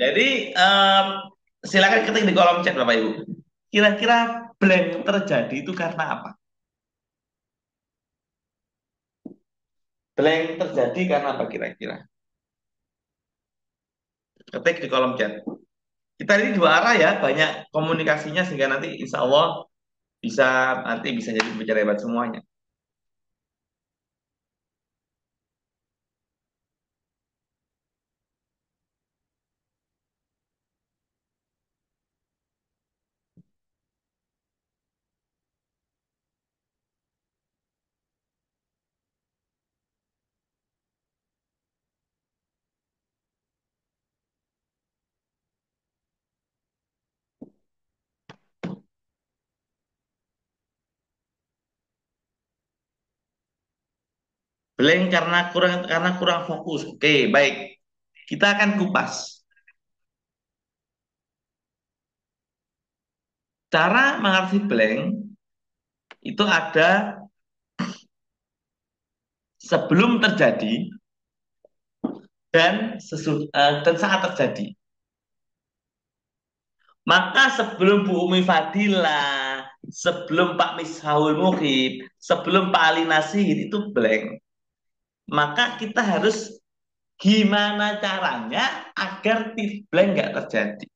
Jadi silakan ketik di kolom chat Bapak Ibu. Kira-kira blank terjadi itu karena apa? Blank terjadi karena apa kira-kira? Ketik di kolom chat. Kita ini dua arah ya, banyak komunikasinya sehingga nanti insya Allah bisa nanti bisa jadi pembicara hebat semuanya. Blank karena kurang fokus. Oke, baik. Kita akan kupas. Cara mengatasi blank itu ada sebelum terjadi dan saat terjadi. Maka sebelum Bu Umi Fadila, sebelum Pak Mishaul Muhib, sebelum Pak Ali Nasir itu blank. Maka kita harus gimana caranya agar blank nggak terjadi.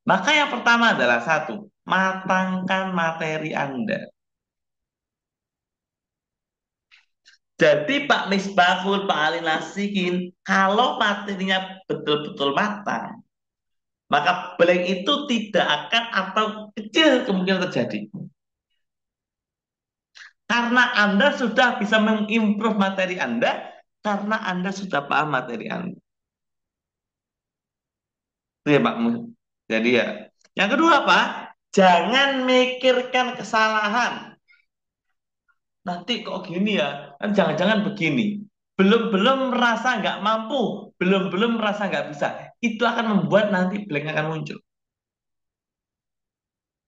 Maka yang pertama adalah satu, matangkan materi Anda. Jadi Pak Misbahul, Pak Ali Nasihin, kalau materinya betul-betul matang, maka blank itu tidak akan atau kecil kemungkinan terjadi. Karena Anda sudah bisa mengimprove materi Anda, karena Anda sudah paham materi Anda. Itu ya Pak. Jadi ya. Yang kedua Pak, jangan mikirkan kesalahan. Nanti kok gini ya, kan jangan-jangan begini. Belum-belum merasa nggak mampu, belum-belum merasa nggak bisa. Itu akan membuat nanti blank akan muncul.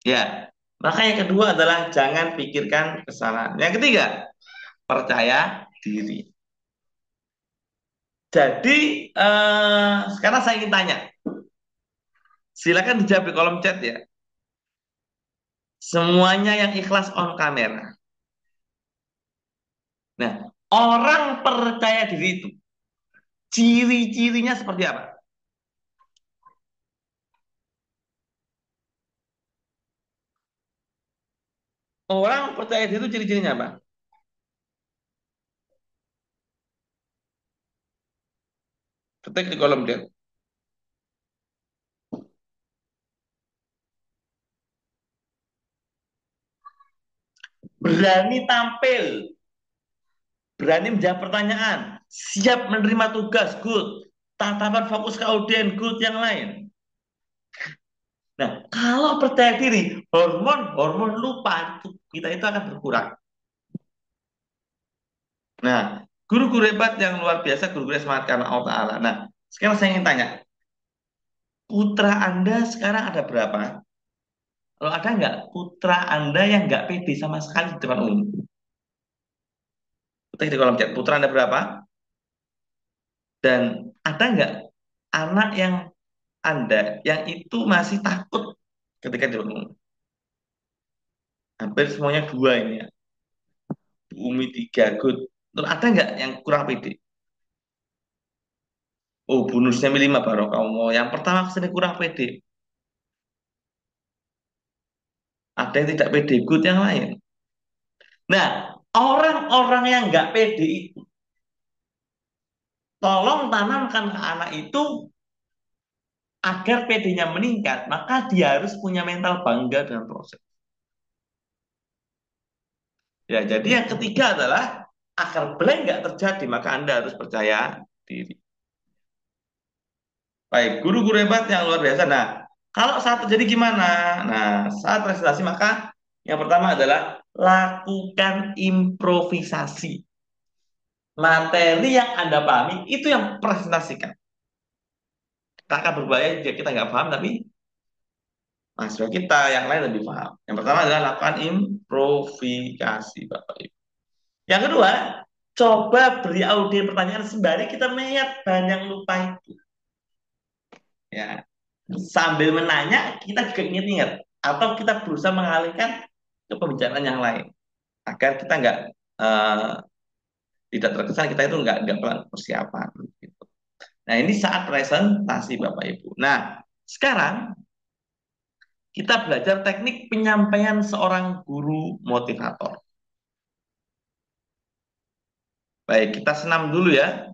Ya, maka yang kedua adalah jangan pikirkan kesalahan. Yang ketiga, percaya diri. Jadi, sekarang saya ingin tanya, silakan dijawab di kolom chat ya. Semuanya yang ikhlas on kamera. Nah, orang percaya diri itu, ciri-cirinya seperti apa? Orang percaya diri itu ciri-cirinya apa? Ketik di kolom chat. Berani tampil, berani menjawab pertanyaan, siap menerima tugas, good. Tatapan fokus ke audien, good yang lain. Nah, kalau percaya diri, hormon lupa kita itu akan berkurang. Nah, guru-guru hebat yang luar biasa, guru-guru yang semangat karena Allah Ta'ala. Nah, sekarang saya ingin tanya, putra Anda sekarang ada berapa? Kalau ada nggak putra Anda yang nggak pede sama sekali di depan umum? Ketik di kolom chat, putra Anda berapa? Dan ada nggak anak yang Anda yang itu masih takut ketika di depan umum? Hampir semuanya dua ini ya. Bu Umi tiga, good. Terus ada nggak yang kurang pede? Oh, bonusnya lima baru kamu. Yang pertama kesini kurang pede. Ada yang tidak pede, good yang lain. Nah, orang-orang yang nggak pede itu, tolong tanamkan ke anak itu agar PD-nya meningkat, maka dia harus punya mental bangga dengan proses. Ya, jadi yang ketiga adalah agar blank nggak terjadi, maka Anda harus percaya diri. Baik, guru-guru hebat yang luar biasa. Nah, kalau saat terjadi gimana? Nah, saat presentasi maka yang pertama adalah lakukan improvisasi. Materi yang Anda pahami itu yang presentasikan. Kakak berbahaya jika kita nggak paham, tapi mahasiswa kita yang lain lebih paham. Yang pertama adalah lakukan improvisasi, Bapak Ibu. Yang kedua, coba beri audio pertanyaan sembari kita melihat bahan yang lupa itu. Ya, sambil menanya kita juga ingat-ingat atau kita berusaha mengalihkan ke pembicaraan yang lain agar kita nggak eh, tidak terkesan kita itu nggak persiapan gitu. Nah, ini saat presentasi Bapak Ibu. Nah, sekarang kita belajar teknik penyampaian seorang guru motivator. Baik, kita senam dulu ya.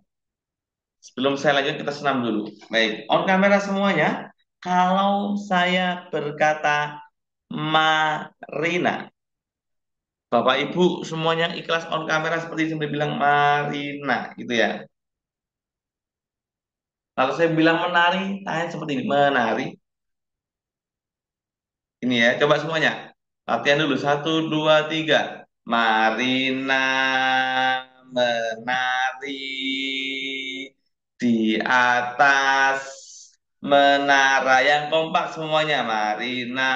Sebelum saya lanjut, kita senam dulu. Baik, on kamera semuanya. Kalau saya berkata Marina, Bapak Ibu semuanya ikhlas on kamera seperti saya bilang Marina, gitu ya. Kalau saya bilang menari, tangan seperti ini, menari. Ini ya, coba semuanya. Latihan dulu, satu, dua, tiga. Marina menari di atas menara. Yang kompak semuanya. Marina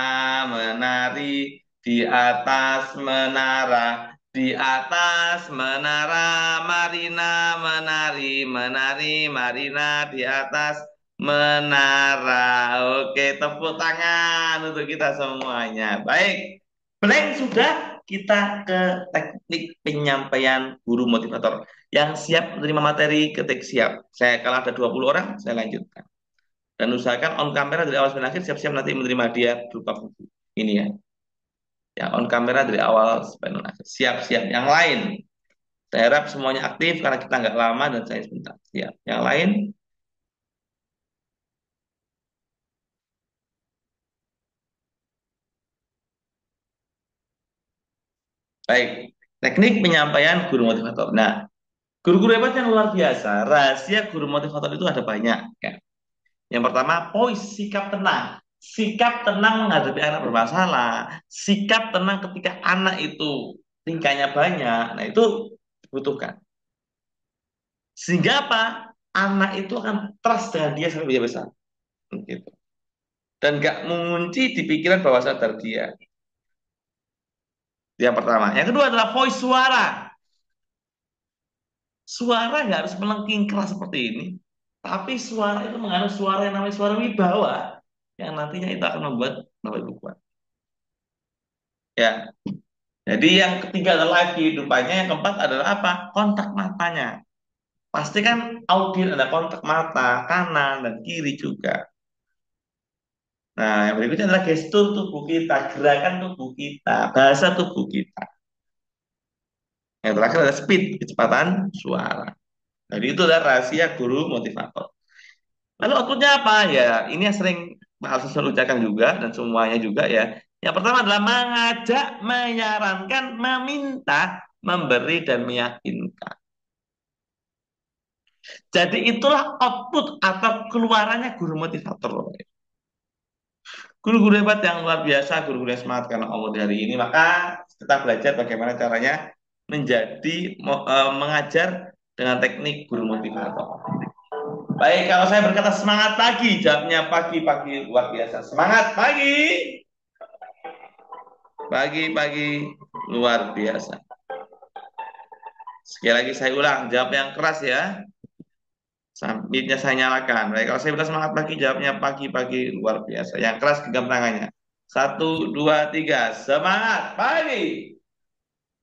menari di atas menara. Di atas menara, Marina menari, menari, Marina di atas menara. Oke, tepuk tangan untuk kita semuanya. Baik, blank sudah, kita ke teknik penyampaian guru motivator. Yang siap menerima materi, ketik siap. Saya kalau ada 20 orang, saya lanjutkan. Dan usahakan on kamera dari awal sampai akhir, siap-siap nanti menerima dia berupa buku. Ini ya. Ya, on kamera dari awal sampai akhir. Siap-siap. Yang lain, saya harap semuanya aktif karena kita nggak lama dan saya sebentar. Siap. Yang lain, baik. Teknik penyampaian guru motivator. Nah, guru-guru hebat yang luar biasa, rahasia guru motivator itu ada banyak. Ya. Yang pertama, poise, sikap tenang. Sikap tenang menghadapi anak bermasalah. Sikap tenang ketika anak itu tingkahnya banyak. Nah, itu dibutuhkan. Sehingga apa? Anak itu akan trust dengan dia sampai dia besar. Gitu. Dan gak mengunci di pikiran bawah sadar dia. Yang pertama. Yang kedua adalah voice suara. Suara nggak harus melengking keras seperti ini. Tapi suara itu mengandung suara yang namanya suara wibawa. Yang nantinya itu akan membuat Bapak Ibu kuat. Ya. Jadi yang ketiga adalah live kehidupannya. Yang keempat adalah apa? Kontak matanya. Pastikan audien ada kontak mata, kanan dan kiri juga. Nah, yang berikutnya adalah gestur tubuh kita, gerakan tubuh kita, bahasa tubuh kita. Yang terakhir adalah speed, kecepatan suara. Jadi itu adalah rahasia guru motivator. Lalu outputnya apa? Ya, ini yang sering Pak Alsus ucapkan juga dan semuanya juga ya. Yang pertama adalah mengajak, menyarankan, meminta, memberi dan meyakinkan. Jadi itulah output atau keluarannya guru motivator. Guru-guru hebat yang luar biasa, guru-guru yang semangat karena Allah di hari ini, maka kita belajar bagaimana caranya mengajar dengan teknik guru motivator. Baik, kalau saya berkata semangat pagi, jawabnya pagi-pagi luar biasa. Semangat pagi, pagi-pagi luar biasa. Sekali lagi saya ulang, jawab yang keras ya. Sampitnya saya nyalakan. Baik, kalau saya bilang semangat pagi, jawabnya pagi-pagi luar biasa. Yang keras genggam tangannya. Satu, dua, tiga. Semangat pagi.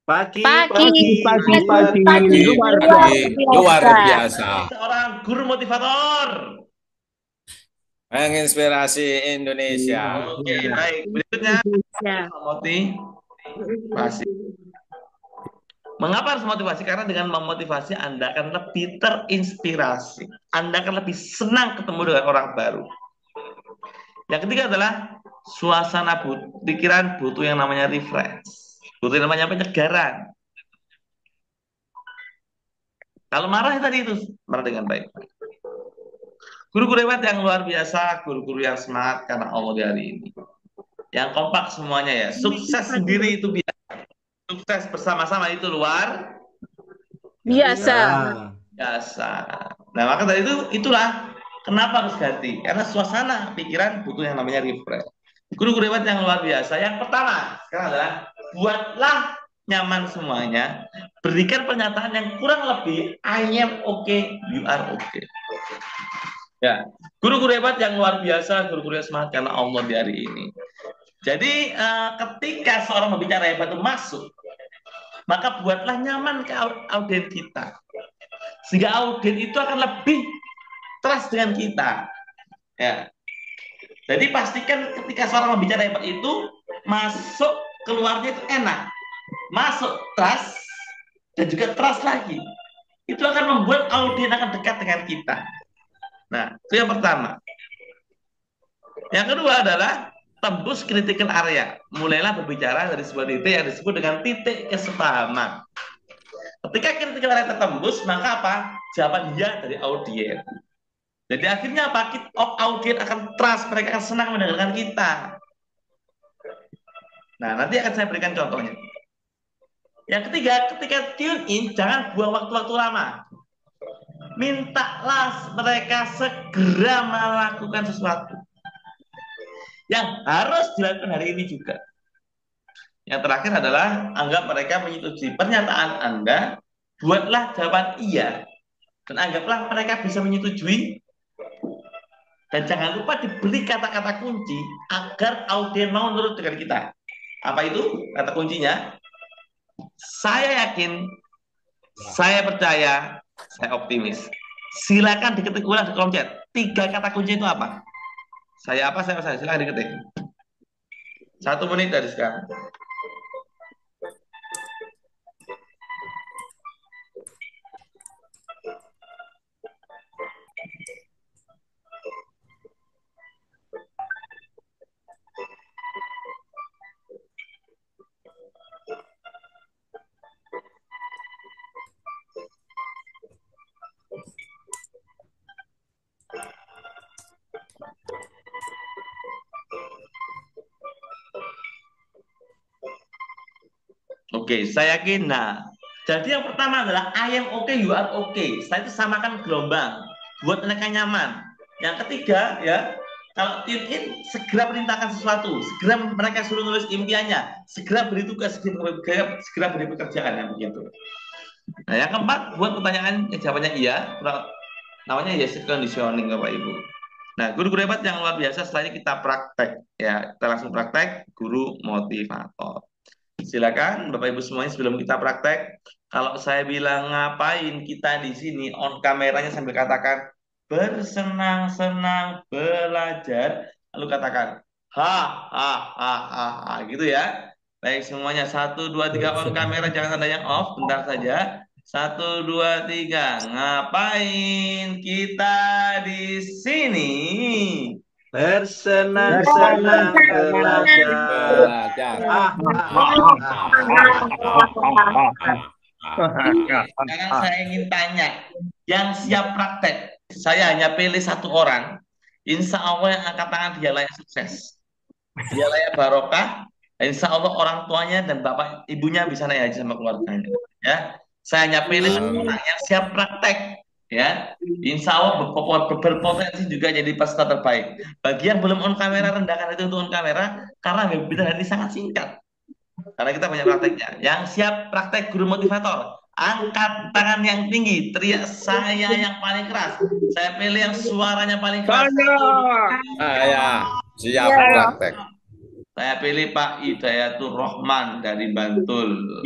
Pagi, Pagi, pagi, pagi, pagi, luar luar biasa. biasa. Seorang guru motivator. Menginspirasi Indonesia. Oke, baik. Berikutnya, motivasi. Mengapa harus motivasi? Karena dengan memotivasi Anda akan lebih terinspirasi. Anda akan lebih senang ketemu dengan orang baru. Yang ketiga adalah suasana pikiran butuh yang namanya refresh. Butuh yang namanya penyegaran. Kalau marah tadi itu marah dengan baik. Guru-guru hebat yang luar biasa, guru-guru yang semangat karena Allah di hari ini. Yang kompak semuanya ya. Sukses sendiri itu biasa. Sukses bersama-sama itu luar Biasa. biasa. Nah, maka dari itulah kenapa harus ganti. Karena suasana pikiran butuh yang namanya refresh. Guru-guru hebat yang luar biasa. Yang pertama sekarang adalah buatlah nyaman semuanya. Berikan pernyataan yang kurang lebih I am okay, you are okay. Ya. Guru-guru hebat yang luar biasa, guru-guru yang semangat karena Allah di hari ini. Jadi ketika seorang pembicara hebat itu masuk, maka buatlah nyaman ke audien kita. Sehingga audien itu akan lebih trust dengan kita. Ya. Jadi pastikan ketika seorang pembicara hebat itu masuk, keluarnya itu enak. Masuk trust dan juga trust lagi. Itu akan membuat audien akan dekat dengan kita. Nah, itu yang pertama. Yang kedua adalah tembus critical area. Mulailah berbicara dari sebuah titik yang disebut dengan titik kesepahaman. Ketika critical area tertembus, maka apa? Jawaban ya dari audien. Jadi akhirnya apa? Audien akan trust, mereka akan senang mendengarkan kita. Nah, nanti akan saya berikan contohnya. Yang ketiga, ketika tune in, jangan buang waktu-waktu lama. Mintalah mereka segera melakukan sesuatu yang harus dilakukan hari ini juga. Yang terakhir adalah anggap mereka menyetujui pernyataan Anda, buatlah jawaban iya, dan anggaplah mereka bisa menyetujui, dan jangan lupa diberi kata-kata kunci agar audien mau nurut dengan kita. Apa itu kata kuncinya? Saya yakin, saya percaya, saya optimis. Silakan diketik ulang di kolom chat. 3 kata kunci itu apa? Saya apa, saya. Silakan diketik. 1 menit dari sekarang. Oke, saya yakin. Nah, jadi yang pertama adalah I am okay, you are okay. Setelah itu samakan gelombang, buat mereka nyaman. Yang ketiga, ya, kalau tune in, segera perintahkan sesuatu, segera mereka suruh nulis impiannya, segera beri tugas, segera beri pekerjaan, yang begitu. Nah, yang keempat, buat pertanyaan jawabannya iya, namanya yes conditioning, Bapak Ibu. Nah, guru-guru hebat yang luar biasa, setelah ini kita praktek, ya, kita langsung praktek guru motivator. Silakan Bapak Ibu semuanya sebelum kita praktek, kalau saya bilang ngapain kita di sini on kameranya sambil katakan bersenang-senang belajar, lalu katakan ha ha ha ha, ha gitu ya. Baik semuanya, 1 2 3 on kamera, jangan ada yang off, bentar saja. 1 2 3, ngapain kita di sini? Bersenang-senang belajar. Belajar. Sekarang saya ingin tanya, yang siap praktek, saya hanya pilih 1 orang. Insya Allah yang angkat tangan dia layak sukses, dia layak barokah. Insya Allah orang tuanya dan bapak ibunya bisa naik haji sama keluarganya. Ya, saya hanya pilih 1 orang yang siap praktek. Ya, insya Allah berpotensi juga jadi peserta terbaik. Bagi yang belum on kamera, rendahkan itu untuk on kamera karena webinar ini sangat singkat. Karena kita banyak prakteknya. Yang siap praktek guru motivator, angkat tangan yang tinggi, teriak saya yang paling keras. Saya pilih yang suaranya paling keras. Ya, siap praktek. Saya pilih Pak Hidayatur Rahman dari Bantul.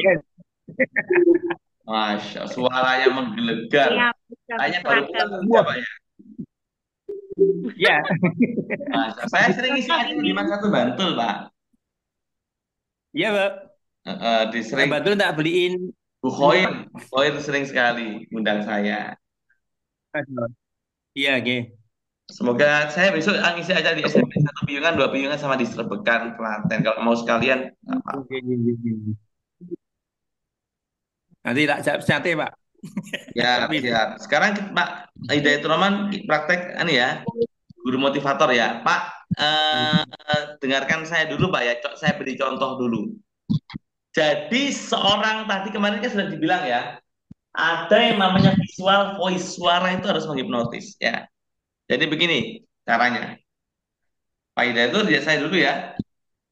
Masya, suaranya menggelegar. Kayaknya baru pulang Pak ya. Ya. Masya, saya sering isi acara di Satu Bantul, Pak. Iya, Pak. Di sering Bantul tak beliin. Bu Khoir sering sekali undang saya. Iya, oke. Semoga saya besok ngisi aja di SMP 1 Piungan, 2 Piungan sama di Srebekan, Klaten. Kalau mau sekalian, Oke. Nanti tak sate, Pak. ya, siap. Sekarang Pak Hidayatur Rahman praktek ya, guru motivator ya. Pak, dengarkan saya dulu Pak ya. Saya beri contoh dulu. Jadi seorang tadi kemarin kan sudah dibilang ya, ada yang namanya visual voice, suara itu harus menghipnotis ya. Jadi begini caranya. Pak Hidayatur, ya saya dulu ya.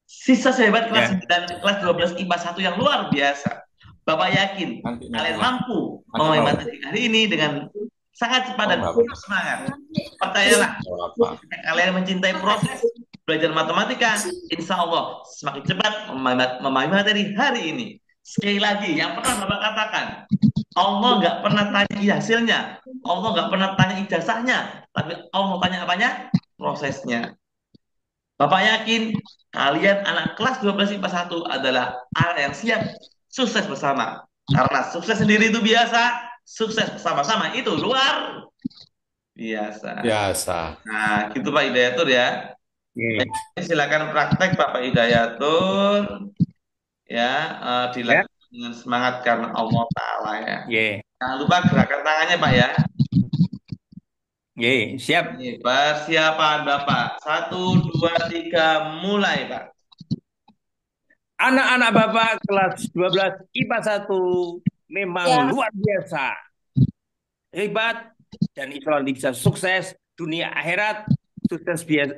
Sisa sehebat kelas 9, kelas 12 IPA 1 yang luar biasa. Bapak yakin kalian mampu memahami materi hari ini dengan sangat cepat Oh, dan nggak penuh apa-apa. semangat. Percayalah, Nggak apa-apa. jika kalian mencintai proses belajar matematika, insya Allah semakin cepat memahami materi hari ini. Sekali lagi, yang pernah Bapak katakan, Allah nggak pernah tanya hasilnya, Allah nggak pernah tanya ijazahnya, tapi Allah tanya apanya? Prosesnya. Bapak yakin kalian anak kelas 12 IPA 1 adalah anak yang siap sukses bersama. Karena sukses sendiri itu biasa, sukses bersama-sama itu luar biasa. Biasa. Nah, gitu Pak Hidayatur ya. Oke. Baik, silakan praktek Bapak Hidayatur ya, Ya. dilakukan dengan semangat karena Allah Ta'ala ya. Ye. Jangan lupa gerakan tangannya Pak ya. Ye. Siap. Ini persiapan Bapak. 1, 2, 3, mulai Pak. Anak-anak Bapak kelas 12 IPA 1 memang luar biasa. Hebat dan insya Allah bisa sukses dunia akhirat. Sukses biasa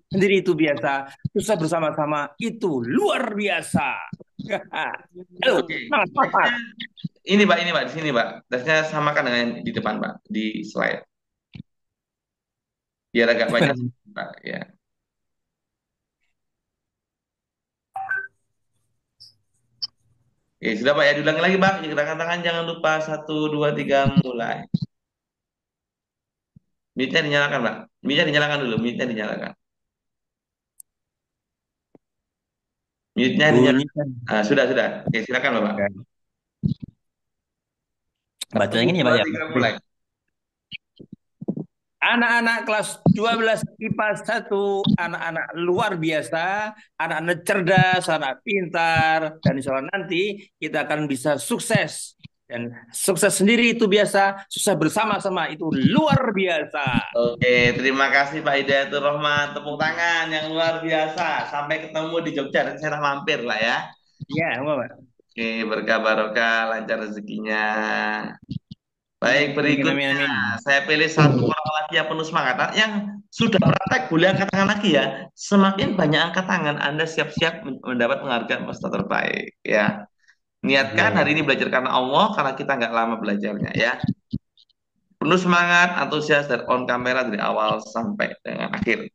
sendiri itu biasa, sukses bersama-sama itu luar biasa. Halo, Oke. semangat. Ini Pak, di sini Pak. Tesnya samakan dengan di depan Pak, di slide. Biar agak banyak Pak ya. Oke, sudah Pak ya, diulangi lagi Pak. Gerakan tangan jangan lupa. 1, 2, 3, mulai. Mic-nya dinyalakan Pak. Mic-nya dinyalakan dulu, mic-nya dinyalakan. Mic-nya dinyalakan. Bunyikan. Sudah. Oke, silakan Bapak. Baca 1, yang ini ya, Pak 2, ya. 3, mulai. Anak-anak kelas 12 IPA 1, anak-anak luar biasa, anak-anak cerdas, anak pintar, dan insya Allah nanti kita akan bisa sukses. Dan sukses sendiri itu biasa, sukses bersama-sama itu luar biasa. Oke, terima kasih Pak Hidayatur Rahman. Tepuk tangan yang luar biasa. Sampai ketemu di Jogja dan saya mampir lah ya. Ya, Pak. Oke, berkah barokah, lancar rezekinya. Baik, Amin, amin, berikutnya amin. saya pilih satu orang lagi yang penuh semangat. Nah, yang sudah praktek boleh angkat tangan lagi ya. Semakin banyak angkat tangan, Anda siap-siap mendapat penghargaan peserta terbaik ya. Niatkan hari ini belajar karena Allah, karena kita nggak lama belajarnya ya. Penuh semangat, antusias, dan on kamera dari awal sampai dengan akhir.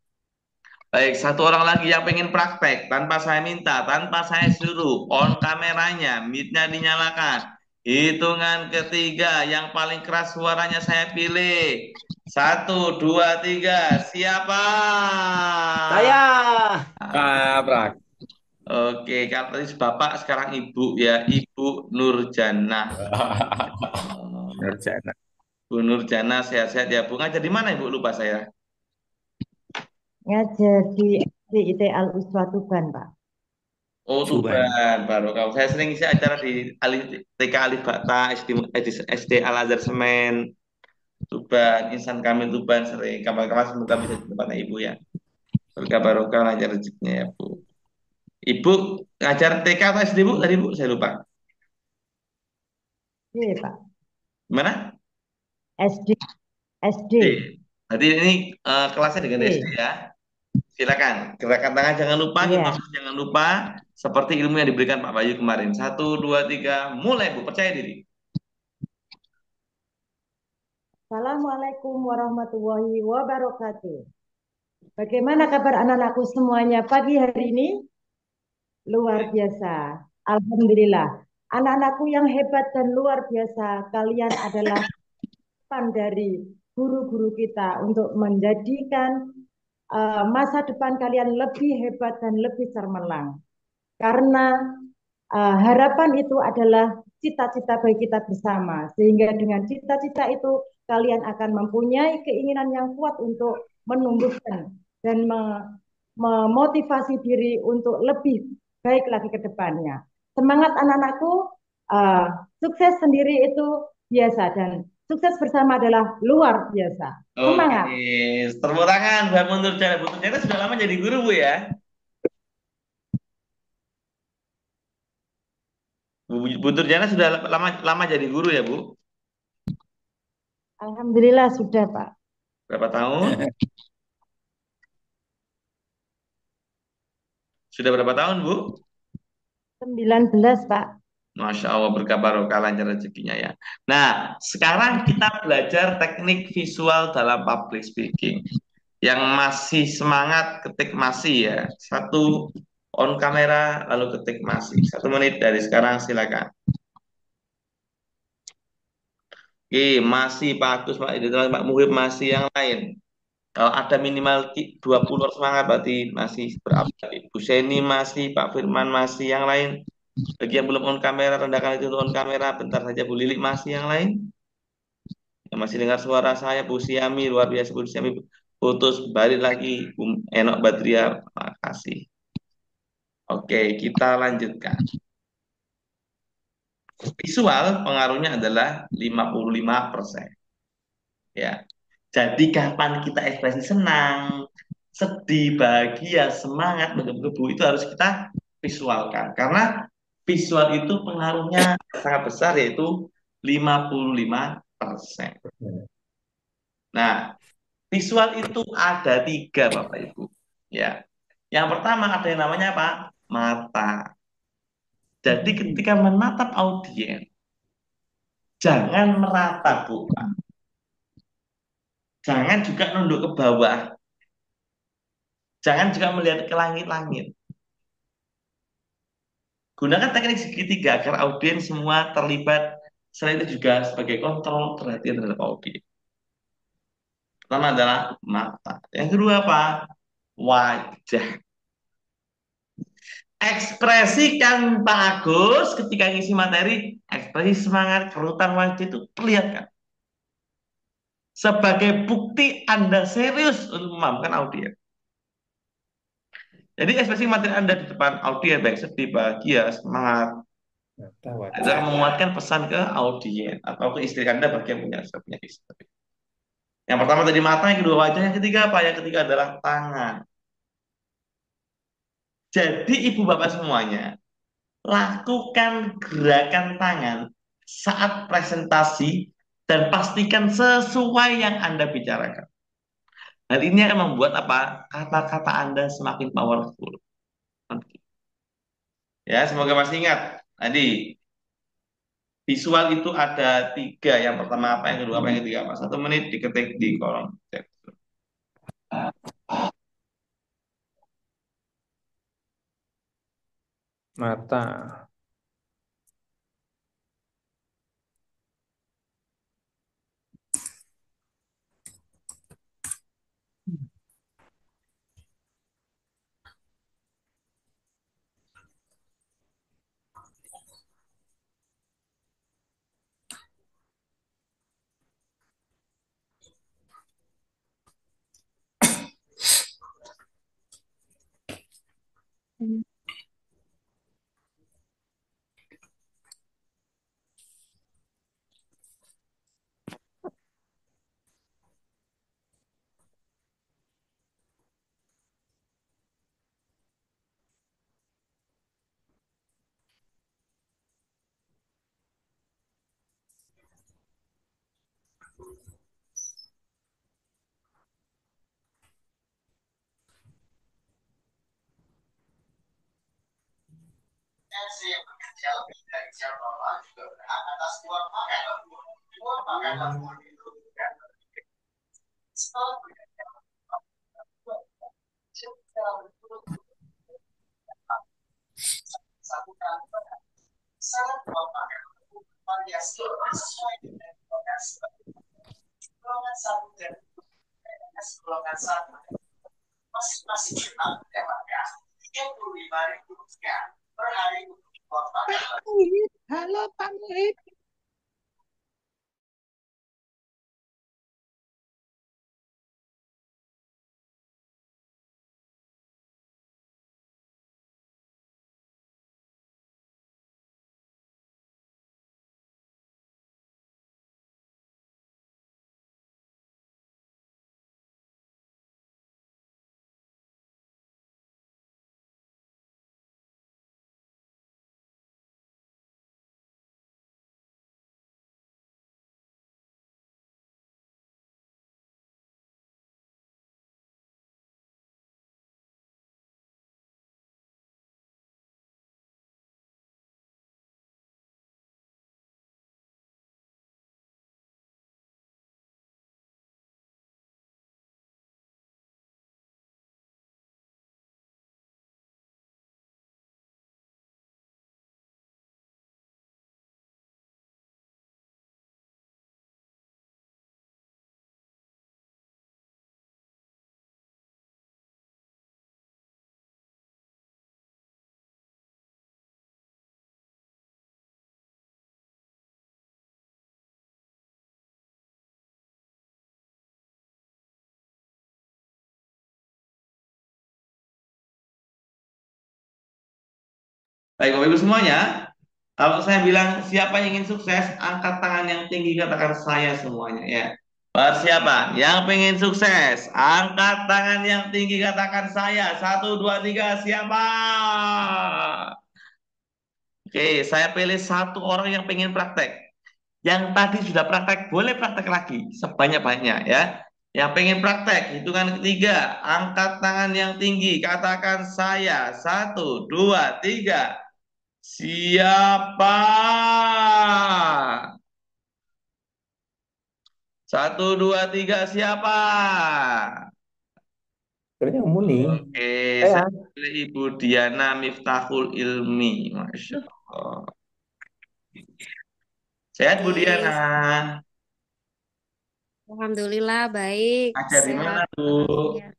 Baik, satu orang lagi yang pengen praktek tanpa saya minta, tanpa saya suruh, on kameranya, mic-nya dinyalakan. Hitungan ketiga, yang paling keras suaranya saya pilih. 1, 2, 3, siapa? Saya. Tabrak. Oke, kalau tadi Bapak, sekarang Ibu ya, Ibu Nurjana. Nurjana. Bu Nurjana, sehat-sehat ya. Bu, ngajar di mana Ibu? Lupa saya. Ngajar di IT Al-Uswa Tuban, Pak. Oh, Tuban. Tuban, baru kau. Saya sering isi acara di TK Alif Bata, SD Al Azhar Semen, Tuban, Insan Kamil Tuban sering. Kapan-kapan semoga bisa di tempatnya Ibu ya. Berkah barokah lancar rezekinya ya, Bu. Ibu ngajar TK atau SD, Bu? Tadi, Bu, saya lupa. Iya, Pak. Gimana? SD. SD. SD. Berarti ini kelasnya dengan Iya. SD ya. Silakan, gerakan tangan jangan lupa, Iya. kita jangan lupa, seperti ilmu yang diberikan Pak Bayu kemarin. 1, 2, 3, mulai Bu, percaya diri. Assalamualaikum warahmatullahi wabarakatuh. Bagaimana kabar anak-anakku semuanya pagi hari ini? Luar biasa. Alhamdulillah. Anak-anakku yang hebat dan luar biasa, kalian adalah depan dari guru-guru kita untuk menjadikan masa depan kalian lebih hebat dan lebih cemerlang. Karena harapan itu adalah cita-cita bagi kita bersama. Sehingga dengan cita-cita itu kalian akan mempunyai keinginan yang kuat untuk menumbuhkan dan memotivasi diri untuk lebih baik lagi ke depannya. Semangat anak-anakku, sukses sendiri itu biasa dan sukses bersama adalah luar biasa. Semangat. Oke, tepuk tangan buat Bu Nurjana. Bu Nurjana sudah lama jadi guru, Bu ya? Bu Nurjana sudah lama jadi guru ya, Bu? Alhamdulillah sudah, Pak. Berapa tahun? Sudah berapa tahun, Bu? 19, Pak. Masya Allah, berkah barokah lancar rezekinya ya. Nah, sekarang kita belajar teknik visual dalam public speaking. Yang masih semangat ketik masih ya. Satu on kamera lalu ketik masih. 1 menit dari sekarang silakan. Oke, masih Pak Agus, Pak Muhib, masih yang lain. Kalau ada minimal 20 orang semangat berarti masih berabad. Bu Seni masih, Pak Firman masih, yang lain. Bagi yang belum on kamera, rendahkan itu untuk on kamera. Bentar saja Bu Lili masih, yang lain. Yang masih dengar suara saya, Bu Siami, luar biasa Bu Siami. Putus, balik lagi. Bu Enok Badria, makasih. Oke, kita lanjutkan. Visual pengaruhnya adalah 55%. Ya. Jadi kapan kita ekspresi senang, sedih, bahagia, semangat, menggebu-gebu itu harus kita visualkan. Karena visual itu pengaruhnya sangat besar yaitu 55%. Nah, visual itu ada 3 Bapak Ibu. Ya. Yang pertama ada yang namanya apa? Mata. Jadi ketika menatap audiens, jangan merata, Bu. Jangan juga nunduk ke bawah. Jangan juga melihat ke langit-langit. Gunakan teknik segitiga agar audiens semua terlibat. Selain itu juga sebagai kontrol perhatian terhadap audiens. Pertama adalah mata. Yang kedua apa? Wajah. Ekspresikan Pak Agus ketika ngisi materi, ekspresi semangat, kerutan wajah itu perlihatkan. Sebagai bukti Anda serius untuk memahamkan audiens. Jadi ekspresi materi Anda di depan audiens, baik sedih, bahagia, semangat, itu akan menguatkan pesan ke audiens atau ke istri Anda bagi yang punya istri. Yang pertama tadi mata, yang kedua wajah, yang ketiga apa? Yang ketiga adalah tangan. Jadi ibu bapak semuanya, lakukan gerakan tangan saat presentasi dan pastikan sesuai yang Anda bicarakan. Hal ini akan membuat apa? Kata-kata Anda semakin powerful. Ya, semoga masih ingat. Tadi visual itu ada 3. Yang pertama apa? Yang kedua apa? Yang ketiga apa? 1 menit diketik di kolom chat. Mata. Halo Pak Muhib. Baik, Bapak Ibu semuanya, kalau saya bilang siapa yang ingin sukses, angkat tangan yang tinggi, katakan saya semuanya ya. Siapa yang pengen sukses? Angkat tangan yang tinggi, katakan saya. Satu, dua, tiga, siapa? Oke, saya pilih satu orang yang pengen praktek. Yang tadi sudah praktek, boleh praktek lagi sebanyak-banyaknya ya. Yang pengen praktek, hitungan ketiga, angkat tangan yang tinggi, katakan saya. Satu, dua, tiga. Siapa? Satu, dua, tiga, siapa? Kayaknya Muni. Oke, Ya. saya pilih Ibu Diana Miftahul Ilmi. Masya Allah. Sehat Bu Diana. Oke, Alhamdulillah baik, Ajar di mana sehat Bu? walafiat.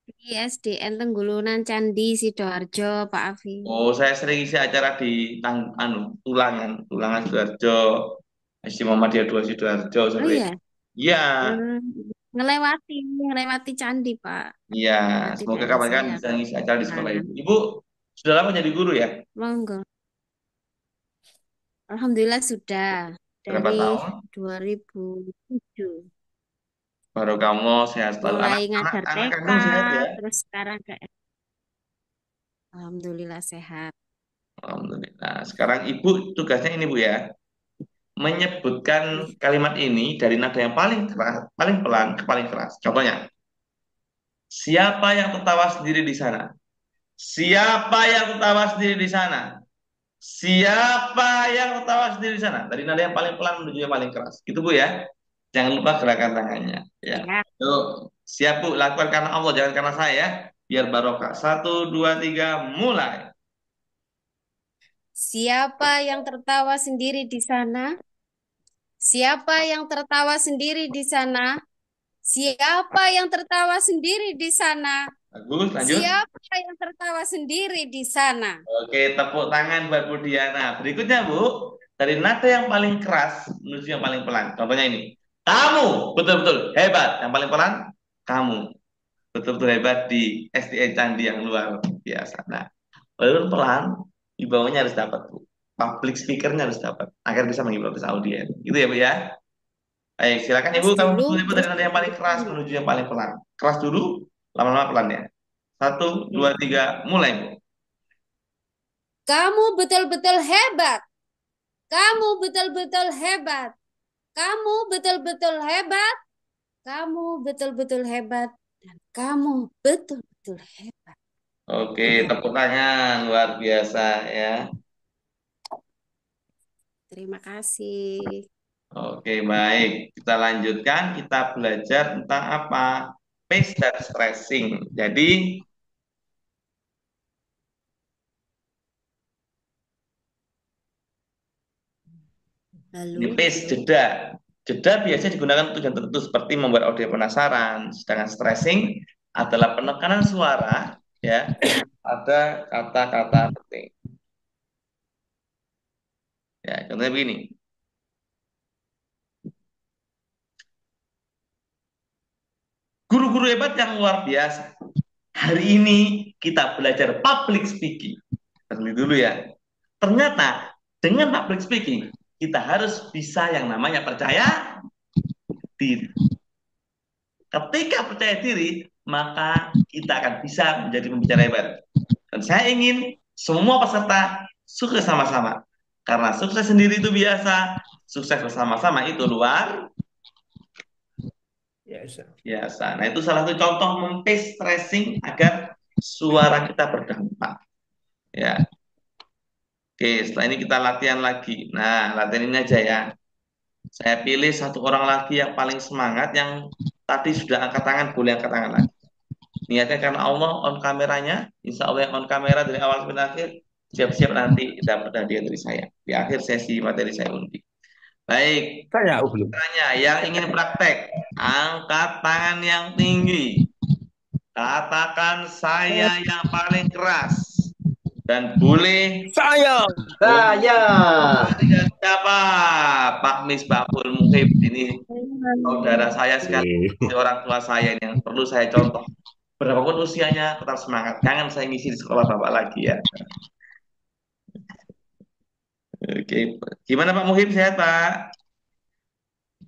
Di SDN Tenggulunan Candi Sidoarjo, Pak Afi. Oh, saya sering isi acara di Tulangan Sidoarjo, SD Muhammadiyah 2 Sidoarjo Oh sering. iya, Iya, hmm, ngelewati candi, Pak. iya. Berarti Semoga daerah kapan-kapan saya. bisa ngisi acara di sekolah Nah, Ibu. Ibu sudah lama jadi guru ya? monggo. Alhamdulillah sudah Berapa dari tahun? 2007. Baru kamu sehat selalu. Mulai Anak-anak ngajar anak TK, kandung sehat ya? terus sekarang ke Alhamdulillah sehat. Alhamdulillah. Sekarang Ibu tugasnya ini Bu ya, menyebutkan kalimat ini dari nada yang paling keras, paling pelan ke paling keras. Contohnya, siapa yang tertawa sendiri di sana? Siapa yang tertawa sendiri di sana? Siapa yang tertawa sendiri di sana? Dari nada yang paling pelan menuju yang paling keras. Itu Bu ya. Jangan lupa gerakan tangannya. Ya. Ya. Yuk, siap Bu, lakukan karena Allah, jangan karena saya. Biar barokah. Satu, dua, tiga, mulai. Siapa yang tertawa sendiri di sana? Siapa yang tertawa sendiri di sana? Siapa yang tertawa sendiri di sana? Bagus, lanjut. Siapa yang tertawa sendiri di sana? Oke, tepuk tangan buat Bu Diana. Berikutnya Bu, dari nada yang paling keras menuju yang paling pelan. Contohnya ini. Kamu betul-betul hebat. Yang paling pelan, kamu betul-betul hebat di SDN Candi yang luar biasa. Nah, walaupun pelan, di bawahnya harus dapat Bu. Public speakernya harus dapat agar bisa menghipnotis audiens. Gitu ya Bu ya. Baik, silakan Ibu Keras kamu dulu, dulu Ibu dari terus nada yang paling keras menuju yang paling pelan. Keras dulu, lama-lama pelan ya. Satu, dua, tiga, mulai Bu. kamu betul-betul hebat. Kamu betul-betul hebat. Kamu betul-betul hebat. Kamu betul-betul hebat. Dan kamu betul-betul hebat. Oke, tepuk tangan luar biasa ya. Terima kasih. Oke, baik. Kita lanjutkan. Kita belajar tentang apa? Pace dan stressing. Jadi, ini Lalu, pace jeda. Jeda biasanya digunakan untuk tujuan tertentu seperti membuat audio penasaran. Sedangkan stressing adalah penekanan suara ya pada kata-kata penting. Ya, contohnya begini. Guru-guru hebat yang luar biasa. Hari ini kita belajar public speaking. Terlebih dulu ya. Ternyata dengan public speaking, kita harus bisa yang namanya percaya diri. Ketika percaya diri, maka kita akan bisa menjadi pembicara hebat. Dan saya ingin semua peserta sukses sama-sama. Karena sukses sendiri itu biasa, sukses bersama-sama itu luar biasa. Nah, itu salah satu contoh mempes stressing agar suara kita berdampak. Ya. Oke, setelah ini kita latihan lagi. Nah, latihan ini aja ya. Saya pilih satu orang lagi yang paling semangat, yang tadi sudah angkat tangan, boleh angkat tangan lagi. Niatnya karena Allah on kameranya, insya Allah yang on kamera dari awal sampai akhir, siap-siap nanti dapat hadiah dari saya. Di akhir sesi materi saya undi. Baik, Saya belum. tanya yang ingin praktek, angkat tangan yang tinggi. Katakan saya yang paling keras. Dan boleh Saya. siapa? Pak Misbahul Muhib ini saudara saya sekali, orang tua saya ini yang perlu saya contoh. berapapun usianya tetap semangat. Jangan saya ngisi di sekolah Bapak lagi ya. Oke, gimana Pak Muhim, sehat Pak?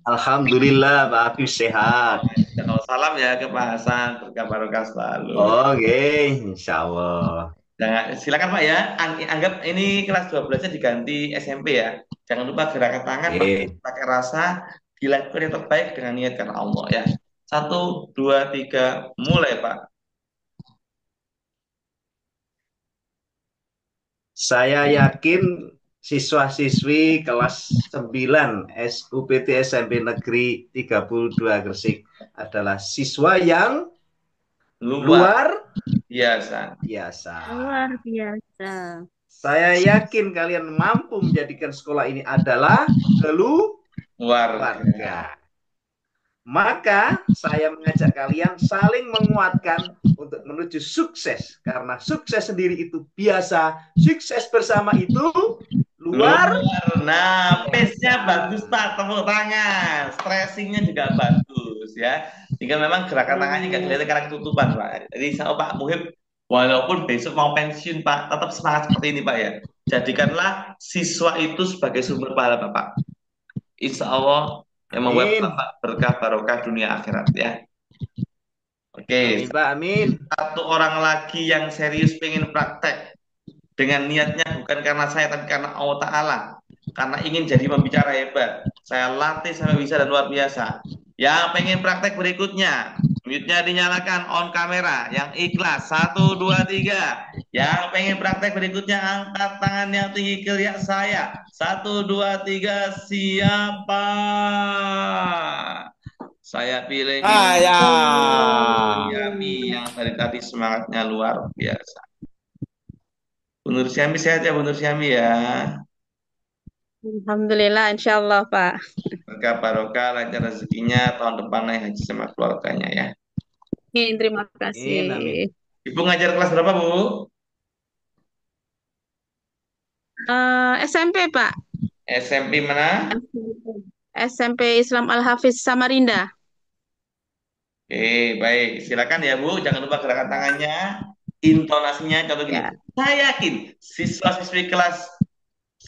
Alhamdulillah, Pak Afif sehat. Kalau salam ya ke Pak Hasan, berkah barokah selalu. Oke, insya Allah. Jangan, silakan Pak ya, anggap ini kelas 12-nya diganti SMP ya. Jangan lupa gerakan tangan pakai rasa, dilakukan yang terbaik dengan niat karena Allah ya. 1, 2, 3, mulai Pak. Saya yakin siswa-siswi kelas 9 SUPT SMP Negeri 32 Gresik adalah siswa yang luar biasa. Luar biasa. Saya yakin kalian mampu menjadikan sekolah ini adalah keluarga. Maka saya mengajak kalian saling menguatkan untuk menuju sukses. Karena sukses sendiri itu biasa, sukses bersama itu luar. Nah, pace-nya bagus Pak, tepuk tangan. Stressingnya juga bagus ya. Tinggal memang gerakan tangannya nggak kelihatan karena ketutupan Pak. Jadi sama Pak Muhib, walaupun besok mau pensiun Pak, tetap semangat seperti ini Pak ya. Jadikanlah siswa itu sebagai sumber pahala Bapak. Insya Allah yang membuat Bapak berkah barokah dunia akhirat ya. Oke, amin, Pak, amin. Satu orang lagi yang serius pengen praktek dengan niatnya bukan karena saya tapi karena Allah Ta'ala, karena ingin jadi pembicara hebat. Saya latih sampai bisa dan luar biasa. Yang pengen praktek berikutnya, mute-nya dinyalakan, on kamera. Yang ikhlas 1, 2, 3. Yang pengen praktek berikutnya angkat tangan yang tinggi ke lihat saya. 1, 2, 3. Siapa? Saya pilih Yami yang dari tadi semangatnya luar biasa. Bu Nur Syami sehat ya Bu Nur Syami ya. Alhamdulillah, insya Allah Pak. Berkah barokah, lancar rezekinya, tahun depan naik haji sama keluarganya ya. Terima kasih. Amin. Ibu ngajar kelas berapa Bu? SMP Pak. SMP mana? SMP Islam Al-Hafiz Samarinda. Oke, baik. Silakan ya Bu, jangan lupa gerakan tangannya, intonasinya contoh gini. Ya. Saya yakin siswa-siswi kelas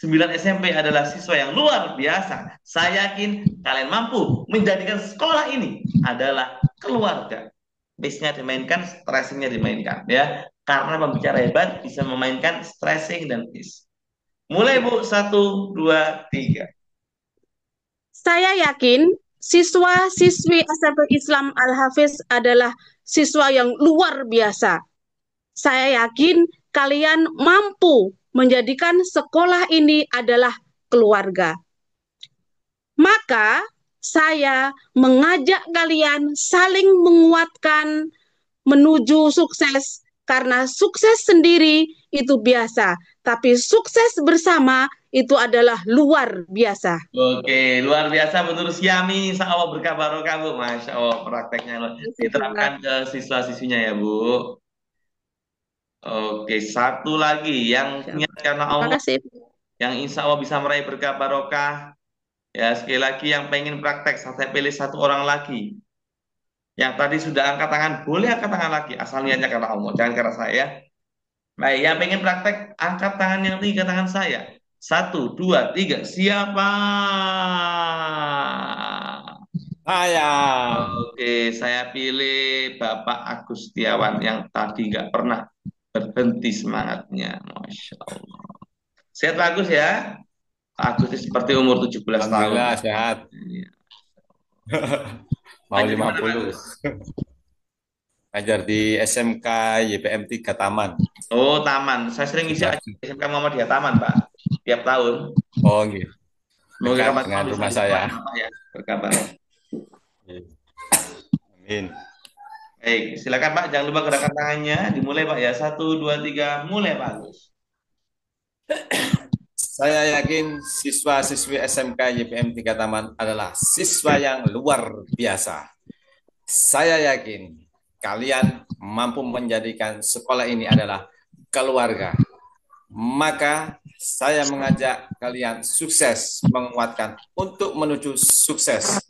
9 SMP adalah siswa yang luar biasa. Saya yakin kalian mampu menjadikan sekolah ini adalah keluarga. Pace-nya dimainkan, stressing-nya dimainkan ya. Karena pembicara hebat bisa memainkan stressing dan pace. Mulai Bu, 1, 2, 3. Saya yakin siswa-siswi SMP Islam Al-Hafiz adalah siswa yang luar biasa. Saya yakin kalian mampu menjadikan sekolah ini adalah keluarga. Maka saya mengajak kalian saling menguatkan menuju sukses, karena sukses sendiri itu biasa, tapi sukses bersama itu adalah luar biasa. Oke, luar biasa Bu Nur Syami. Insya Allah berkah barokah Bu. Masya Allah prakteknya diterapkan ke siswa-siswinya ya Bu. Oke, satu lagi yang niat karena Allah, yang insya Allah bisa meraih berkah barokah. Ya, sekali lagi yang pengen praktek, saya pilih satu orang lagi. Yang tadi sudah angkat tangan, boleh angkat tangan lagi, asal niatnya karena Allah, jangan karena saya. Baik, yang pengen praktek, angkat tangan yang tinggi ke tangan saya. 1, 2, 3, siapa? Saya. Oke, saya pilih Bapak Agustiawan yang tadi nggak pernah berhenti semangatnya, Masya Allah. Sehat Agus ya? Agus seperti umur 17 tahun. Alhamdulillah sehat. Mau 50. Ngajar di SMK YPM 3 Taman. Oh, Taman. Saya sering isi SMK Muhammadiyah Taman, Pak. Tiap tahun. Oh, gitu. Dekat dengan rumah saya. Berkabar. Amin. Baik, silakan Pak. Jangan lupa gerakan tangannya. Dimulai Pak ya. 1, 2, 3. Mulai Pak Agus. Saya yakin siswa-siswi SMK YPM 3 Taman adalah siswa yang luar biasa. Saya yakin kalian mampu menjadikan sekolah ini adalah keluarga. Maka saya mengajak kalian sukses, menguatkan untuk menuju sukses.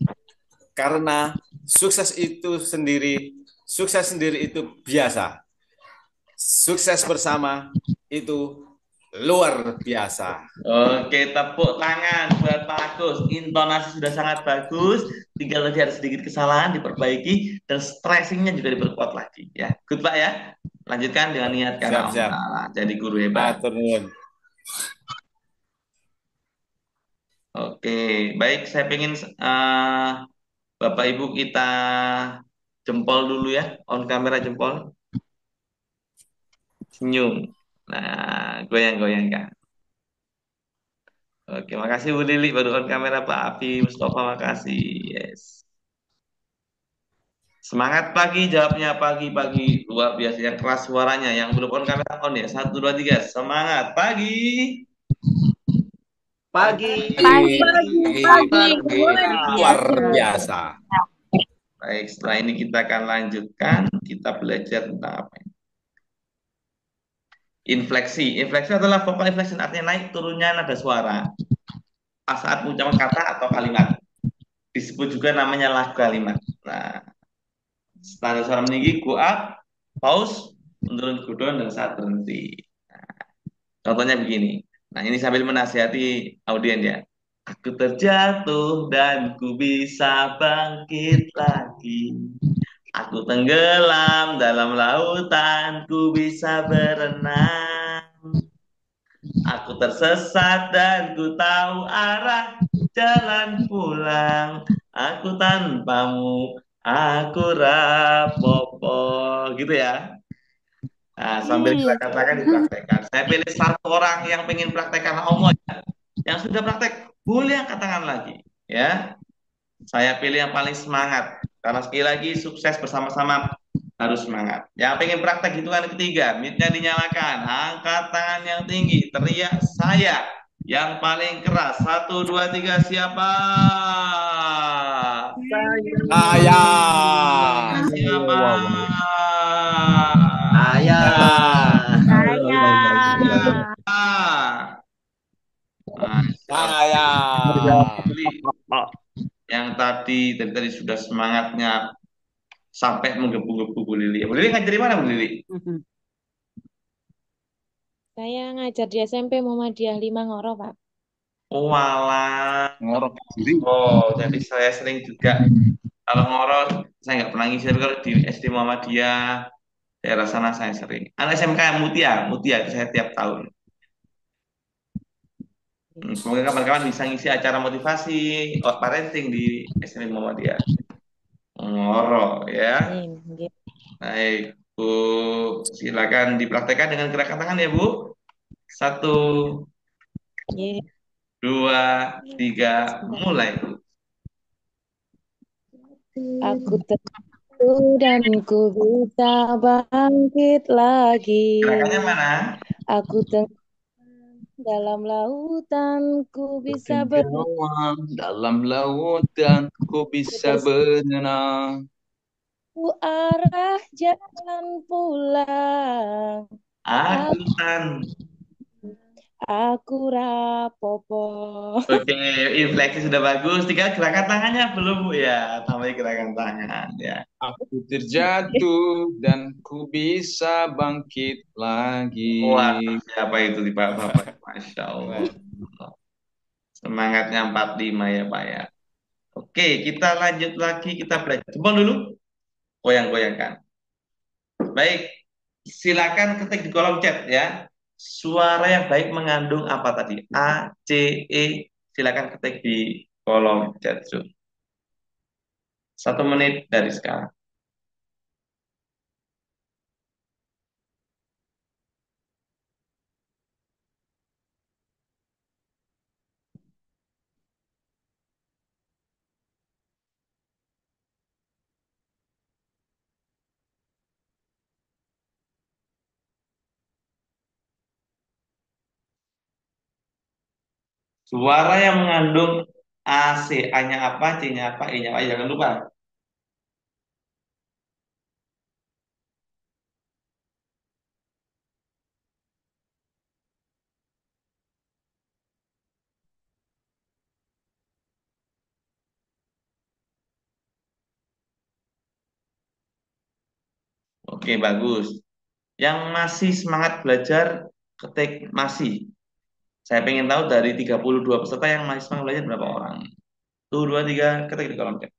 Karena sukses itu sendiri Sukses sendiri itu biasa. Sukses bersama itu luar biasa. Oke, tepuk tangan buat Pak Agus. Intonasi sudah sangat bagus. Tinggal tadi ada sedikit kesalahan diperbaiki dan stressingnya juga diperkuat lagi. Ya, good Pak ya. Lanjutkan dengan niat karena Allah Siap-siap. Ta'ala. Jadi guru hebat. Matur nuwun. Oke, baik. Saya pengen Bapak Ibu kita jempol dulu ya. On kamera jempol. Senyum. Nah, goyang-goyang kan. Oke, makasih Bu Lili. Baru on kamera Pak Afi, Mustafa, makasih. Yes. Semangat pagi, jawabnya pagi-pagi. Luar biasa. Yang keras suaranya. Yang belum on kamera on ya. Satu, dua, tiga. Semangat pagi. Pagi. Pagi, pagi, luar Luar biasa. biasa. Baik, setelah ini kita akan lanjutkan. Kita belajar tentang apa ini? Infleksi. Infleksi adalah vocal inflection, artinya naik turunnya nada suara saat mengucapkan kata atau kalimat. Disebut juga namanya lagu kalimat. Nah, nada suara meninggi, go up, pause, menurun, go down, dan saat berhenti. Contohnya begini. Nah, ini sambil menasihati audien ya. Aku terjatuh dan ku bisa bangkit lagi. Aku tenggelam dalam lautan, ku bisa berenang. Aku tersesat dan ku tahu arah jalan pulang. Aku tanpamu, aku rapopo. Gitu ya. Nah, sambil kita katakan dipraktekkan. Saya pilih satu orang yang pengen praktekkan omong ya. Yang sudah praktek, boleh angkat tangan lagi. Ya, saya pilih yang paling semangat. Karena sekali lagi sukses bersama-sama harus semangat. Yang pengen praktek hitungan ketiga, mic-nya dinyalakan, angkat tangan yang tinggi, teriak saya yang paling keras. Satu, dua, tiga, siapa? Saya. Siapa? Ayah. Saya. Ah. Nah, Saya. yang tadi sudah semangatnya sampai menggebu-gebu Bu Lili. Bu Lili ngajar di mana Bu Lili? Saya ngajar di SMP Muhammadiyah 5 Ngoro, Pak. Oh, walah. Ngorok sendiri. Oh, jadi saya sering juga kalau ngorok saya nggak pernah ngisi, tapi kalau di SD Muhammadiyah daerah sana saya sering. Anak SMK Mutia, Mutia itu saya tiap tahun. Semoga kawan-kawan bisa ngisi acara motivasi parenting di SD Muhammadiyah. Ngorok ya. Nggih. Baik, Bu, silakan dipraktekkan dengan gerakan tangan ya, Bu. Satu, Nggih. dua, tiga, Sebentar. mulai, Bu. Aku tertidur dan ku bisa bangkit lagi. Gerakannya mana? Aku tenggelam dalam lautan, ku bisa berenang. Tenggelam dalam lautan, ku bisa berenang. Ku arah jalan pulang. Aku kan. Aku rapopo. Oke, infleksi sudah bagus. Tinggal gerakan tangannya belum, Bu ya. Tambah gerakan tangan ya. Aku terjatuh dan ku bisa bangkit lagi. Wah, siapa itu di Bapak? Masya Allah. Semangatnya 45 ya, Pak ya. Oke, kita lanjut lagi. Kita belajar. Jempol dulu. Goyang-goyangkan. Baik, silakan ketik di kolom chat ya. Suara yang baik mengandung apa tadi? A, C, E. Silakan ketik di kolom chat Zoom. 1 menit dari sekarang. Suara yang mengandung A, C, A-nya apa, C-nya apa, E-nya apa, jangan lupa. Oke, bagus. Yang masih semangat belajar, ketik masih. Saya pengen tahu dari 32 peserta yang masih semangat belajar berapa orang. Tuh, 2, 3, ketik di kolom chat.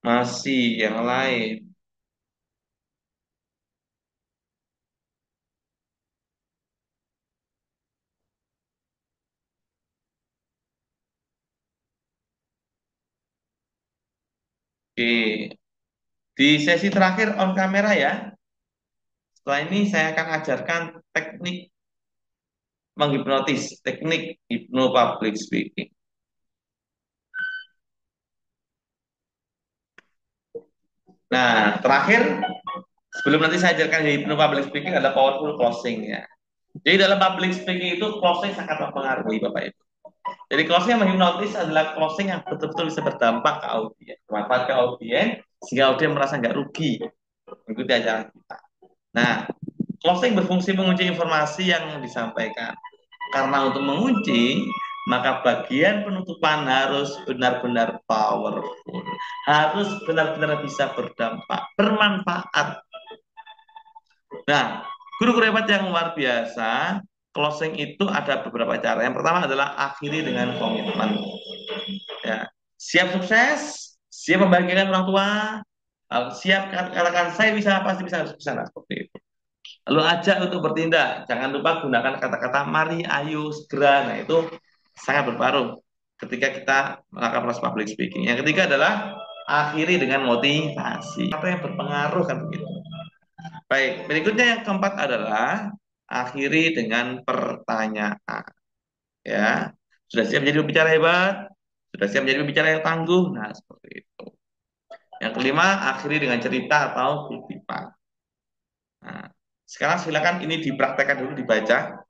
Masih yang lain. Oke. Di sesi terakhir on kamera ya. Setelah ini saya akan ajarkan teknik menghipnotis, teknik hipno public speaking. Nah, terakhir sebelum nanti saya ajarkan hipno public speaking ada powerful closing ya. Jadi dalam public speaking itu closing sangat mempengaruhi Bapak Ibu. Jadi closing yang menghipnotis adalah closing yang betul-betul bisa berdampak ke audiens, bermanfaat ke audiens, sehingga audiens merasa nggak rugi mengikuti acara kita. Nah, closing berfungsi mengunci informasi yang disampaikan. Karena untuk mengunci, maka bagian penutupan harus benar-benar powerful. Harus benar-benar bisa berdampak, bermanfaat. Nah, guru-guru hebat yang luar biasa, closing itu ada beberapa cara. Yang pertama adalah akhiri dengan komitmen. Ya, siap sukses, siap membahagiakan orang tua, siap katakan saya bisa, pasti bisa sukses. Nah, seperti itu. Lalu ajak untuk bertindak. Jangan lupa gunakan kata-kata mari, ayo, segera. Nah, itu sangat berpengaruh ketika kita melakukan proses public speaking. Yang ketiga adalah akhiri dengan motivasi. Apa yang berpengaruh kan begitu. Baik, berikutnya yang keempat adalah akhiri dengan pertanyaan. Ya, sudah siap menjadi pembicara hebat? Sudah siap menjadi pembicara yang tangguh? Nah, seperti itu. Yang kelima, akhiri dengan cerita atau kutipan. Nah, sekarang silakan ini dipraktekkan dulu, dibaca.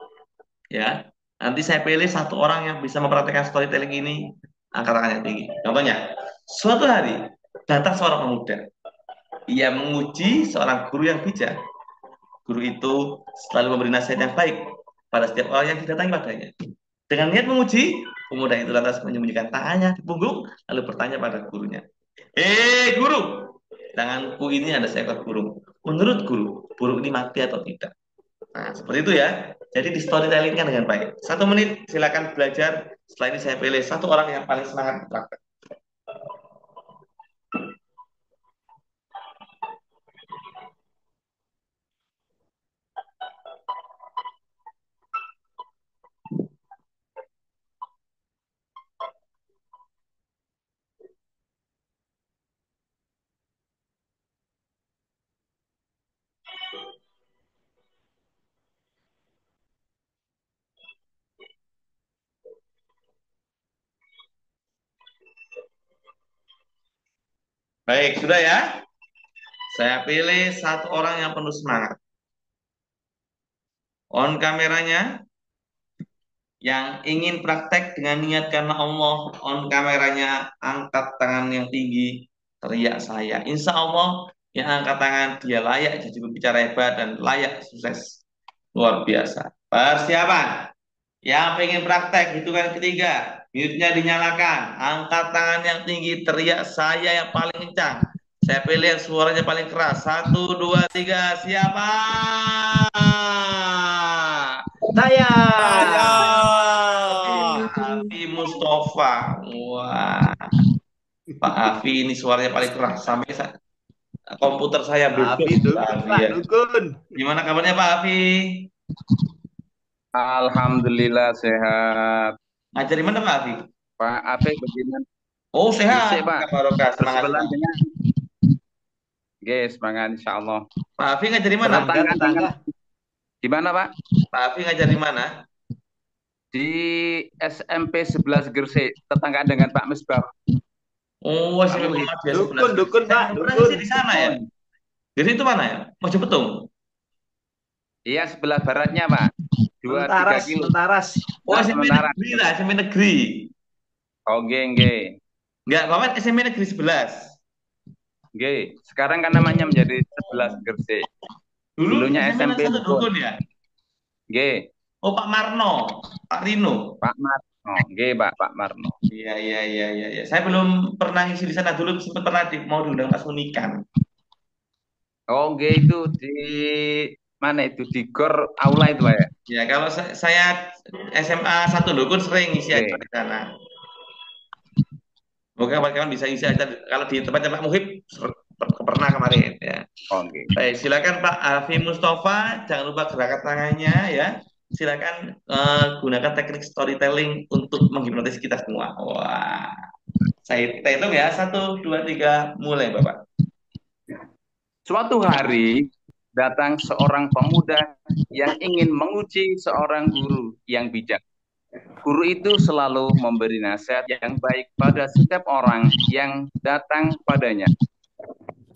Ya, nanti saya pilih satu orang yang bisa mempraktekkan storytelling ini, angkat tangannya tinggi. Contohnya, suatu hari datang seorang pemuda. Ia menguji seorang guru yang bijak. Guru itu selalu memberi nasihat yang baik pada setiap orang yang didatangi padanya. Dengan niat menguji, pemuda itu lantas menyembunyikan tangannya di punggung, lalu bertanya pada gurunya. Guru, tanganku ini ada seekor burung. Menurut guru, burung ini mati atau tidak? Nah, seperti itu ya. Jadi di storytelling kan dengan baik. 1 menit, silakan belajar. Setelah ini saya pilih satu orang yang paling semangat praktek. Baik, sudah ya. Saya pilih satu orang yang penuh semangat. On kameranya, yang ingin praktek dengan niat karena Allah, on kameranya, angkat tangan yang tinggi, teriak saya. Insya Allah, yang angkat tangan, dia layak jadi pembicara hebat dan layak sukses. Luar biasa. Persiapan. Yang pengen praktek, hitungan ketiga. Mute-nya dinyalakan. Angkat tangan yang tinggi, teriak saya yang paling kencang. Saya pilih yang suaranya paling keras. 1, 2, 3, siapa? Saya. Afi Mustafa. Wah. Pak Afi ini suaranya paling keras. Sampai komputer saya Afi dukun, Pak, ya. dukun. Gimana kabarnya Pak Afi? Alhamdulillah sehat. Ngajar di mana Pak Afi? Pak Afi bagaimana? Oh sehat. Gresik, Pak. Barokah, semangat. Bersebelah dengan semangat insya Allah. Pak Afi ngajar di mana? Tetangga. Di mana Pak? Pak Afi ngajar di mana? Di SMP 11 Gresik, tetangga dengan Pak Misbah. Oh, SMP Muhammadiyah 11. Dukun, Pak, dukun. Di sana ya. Jadi itu mana ya? Mojopetung. Iya, sebelah baratnya, Pak. 2-3 kilo. Mentaras. Oh, SMP negeri lah, SMP negeri. Oke, nggih. Enggak, Bapak SMP negeri 11. Nggih, sekarang kan namanya menjadi 11 Gresik. Dulunya SMP Dukun ya? Nggih. Oh, Pak Marno, Pak Rino. Oh, nggih, Pak Marno. Iya, iya, iya, iya, iya. Saya belum pernah ngisi di sana dulu, sempat pernah mau diundang pas Unikan. Oh, nggih itu di mana itu di Gor Aula itu, Pak ya? Ya, kalau saya SMA 1 Dukun sering ngisi acara Oke. di sana. Moga kawan-kawan bisa ngisi acara kalau di tempatnya Pak Muhib pernah kemarin ya. Oke. Baik, silakan Pak Alfi Mustafa, jangan lupa gerakan tangannya ya. Silakan gunakan teknik storytelling untuk menghipnotis kita semua. Wah, kita hitung ya, 1, 2, 3, mulai Bapak. Suatu hari datang seorang pemuda yang ingin menguji seorang guru yang bijak. Guru itu selalu memberi nasihat yang baik pada setiap orang yang datang padanya.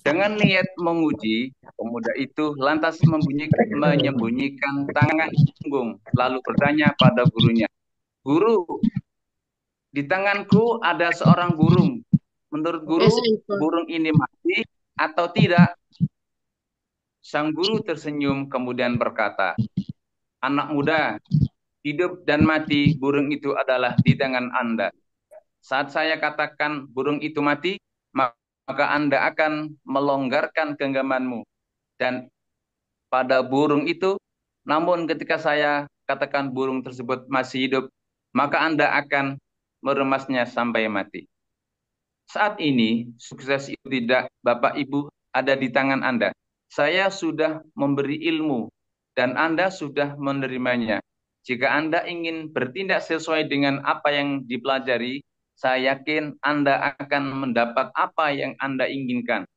Dengan niat menguji, pemuda itu lantas menyembunyikan tangan di punggung, lalu bertanya pada gurunya, "Guru, di tanganku ada seorang burung. Menurut guru, burung ini mati atau tidak?" Sang guru tersenyum kemudian berkata, "Anak muda, hidup dan mati burung itu adalah di tangan Anda. Saat saya katakan burung itu mati, maka Anda akan melonggarkan genggamanmu dan pada burung itu. Namun ketika saya katakan burung tersebut masih hidup, maka Anda akan meremasnya sampai mati. Saat ini, sukses itu tidak, Bapak Ibu, ada di tangan Anda. Saya sudah memberi ilmu dan Anda sudah menerimanya. Jika Anda ingin bertindak sesuai dengan apa yang dipelajari, saya yakin Anda akan mendapat apa yang Anda inginkan.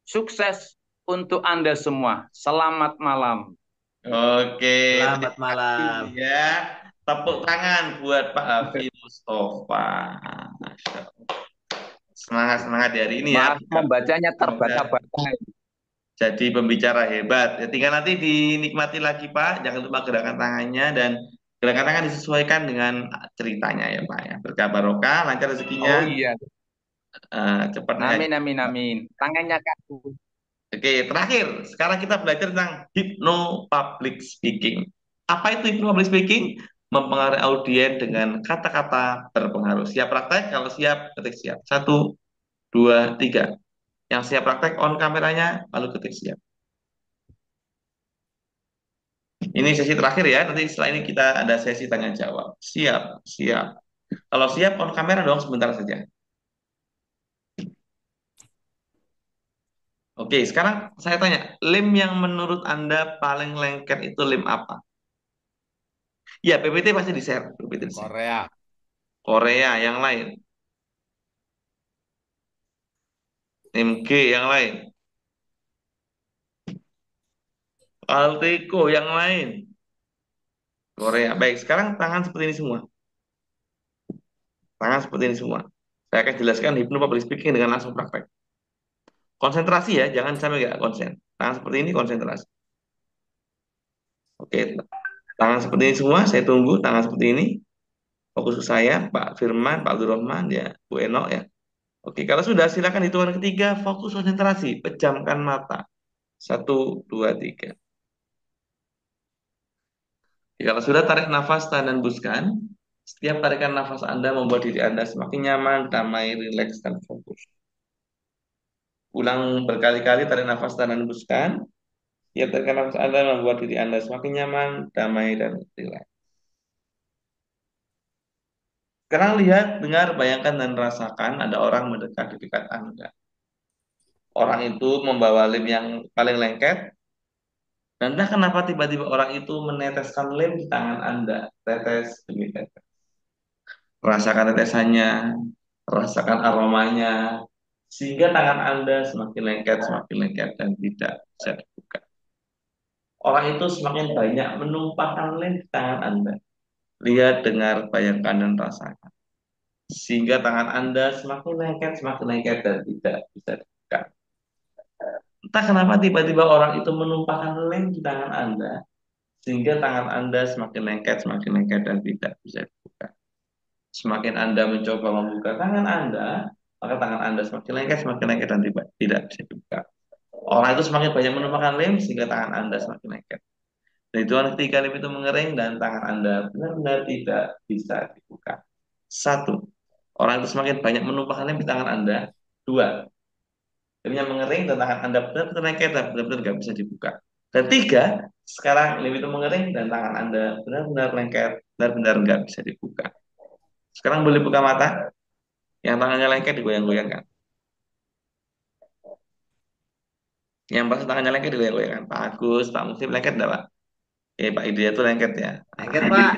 Sukses untuk Anda semua. Selamat malam." Oke, Selamat terima kasih malam. ya. Tepuk tangan buat Pak Alfi Mustafa. Masya Allah. Semangat-semangat di hari ini ya. Maaf membacanya Semoga terbata-bata. jadi pembicara hebat. Ya, tinggal nanti dinikmati lagi Pak. Jangan lupa gerakan tangannya dan gerakan tangan disesuaikan dengan ceritanya ya Pak ya. Berkah barokah, lancar rezekinya, Oh iya. cepat Amin, haji. amin, amin. Tangannya kaku. Oke, terakhir. Sekarang kita belajar tentang hypno public speaking. Apa itu hypno public speaking? Mempengaruhi audiens dengan kata-kata berpengaruh. Siap praktek? Kalau siap, ketik siap. 1, 2, 3. Yang siap praktek on kameranya, lalu ketik siap. Ini sesi terakhir ya. Nanti setelah ini kita ada sesi tanya jawab. Siap, siap. Kalau siap on kamera dong sebentar saja. Oke, sekarang saya tanya, lem yang menurut Anda paling lengket itu lem apa? Ya, PPT pasti di-share. PPT di-share. Korea. Korea, yang lain. MG, yang lain. Alteco, yang lain. Korea. Baik, sekarang tangan seperti ini semua. Tangan seperti ini semua. Saya akan jelaskan hypno public speaking dengan langsung praktek. Konsentrasi ya, jangan sampai nggak konsen. Tangan seperti ini konsentrasi. Oke, tangan seperti ini semua, saya tunggu tangan seperti ini. Fokus ke saya, Pak Firman, Pak Abdurrahman, ya, Bu Eno ya. Oke, kalau sudah silakan hitungan ketiga, fokus konsentrasi, pejamkan mata. 1, 2, 3. Kalau sudah tarik nafas, tahan dan hembuskan. Setiap tarikan nafas Anda membuat diri Anda semakin nyaman, damai, rileks, dan fokus. Ulang berkali-kali tarik nafas, tahan dan hembuskan. Setiap tarikan nafas Anda membuat diri Anda semakin nyaman, damai, dan rileks. Sekarang lihat, dengar, bayangkan, dan rasakan ada orang mendekat di dekat Anda. Orang itu membawa lem yang paling lengket, dan entah kenapa tiba-tiba orang itu meneteskan lem di tangan Anda. Tetes demi tetes. Rasakan tetesannya, rasakan aromanya, sehingga tangan Anda semakin lengket, dan tidak bisa dibuka. Orang itu semakin banyak menumpahkan lem di tangan Anda. Lihat, dengar, bayangkan, dan rasakan. Sehingga tangan Anda semakin lengket, dan tidak bisa dibuka. Entah kenapa tiba-tiba orang itu menumpahkan lem di tangan Anda, sehingga tangan Anda semakin lengket, dan tidak bisa dibuka. Semakin Anda mencoba membuka tangan Anda, maka tangan Anda semakin lengket, dan tidak bisa dibuka. Orang itu semakin banyak menumpahkan lem, sehingga tangan Anda semakin lengket. Dan hitungan ketiga lem itu mengering, dan tangan Anda benar-benar tidak bisa dibuka. Satu, orang itu semakin banyak menumpahkan lem di tangan Anda. Dua, lemnya mengering dan tangan Anda benar-benar lengket dan benar-benar nggak bisa dibuka. Dan tiga, sekarang lem itu mengering dan tangan Anda benar-benar lengket, benar-benar nggak bisa dibuka. Sekarang boleh buka mata, yang tangannya lengket digoyang-goyangkan. Yang pas tangannya lengket digoyang-goyangkan. Pak Agus, Pak Muslim lengket enggak, Pak? Pak Ide itu lengket ya. Lengket, Pak.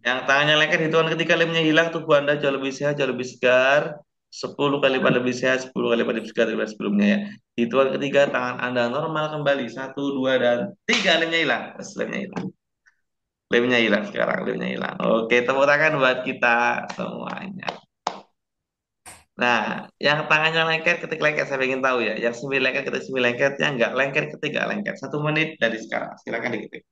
Yang tangannya lengket hitungan ketika lemnya hilang, tubuh Anda jauh lebih sehat, jauh lebih segar. 10 kali lipat lebih sehat, 10 kali lipat lebih segar daripada sebelumnya ya. Hitungan ketiga, tangan Anda normal kembali. 1, 2, dan 3, lemnya hilang. Terus lemnya hilang. Lemnya hilang sekarang, lemnya hilang. Oke, tepuk tangan buat kita semuanya. Nah, yang tangannya lengket ketika lengket, saya ingin tahu ya. Yang semi lengket ketika semi lengket, yang nggak lengket ketika lengket. 1 menit dari sekarang. Silakan diketik.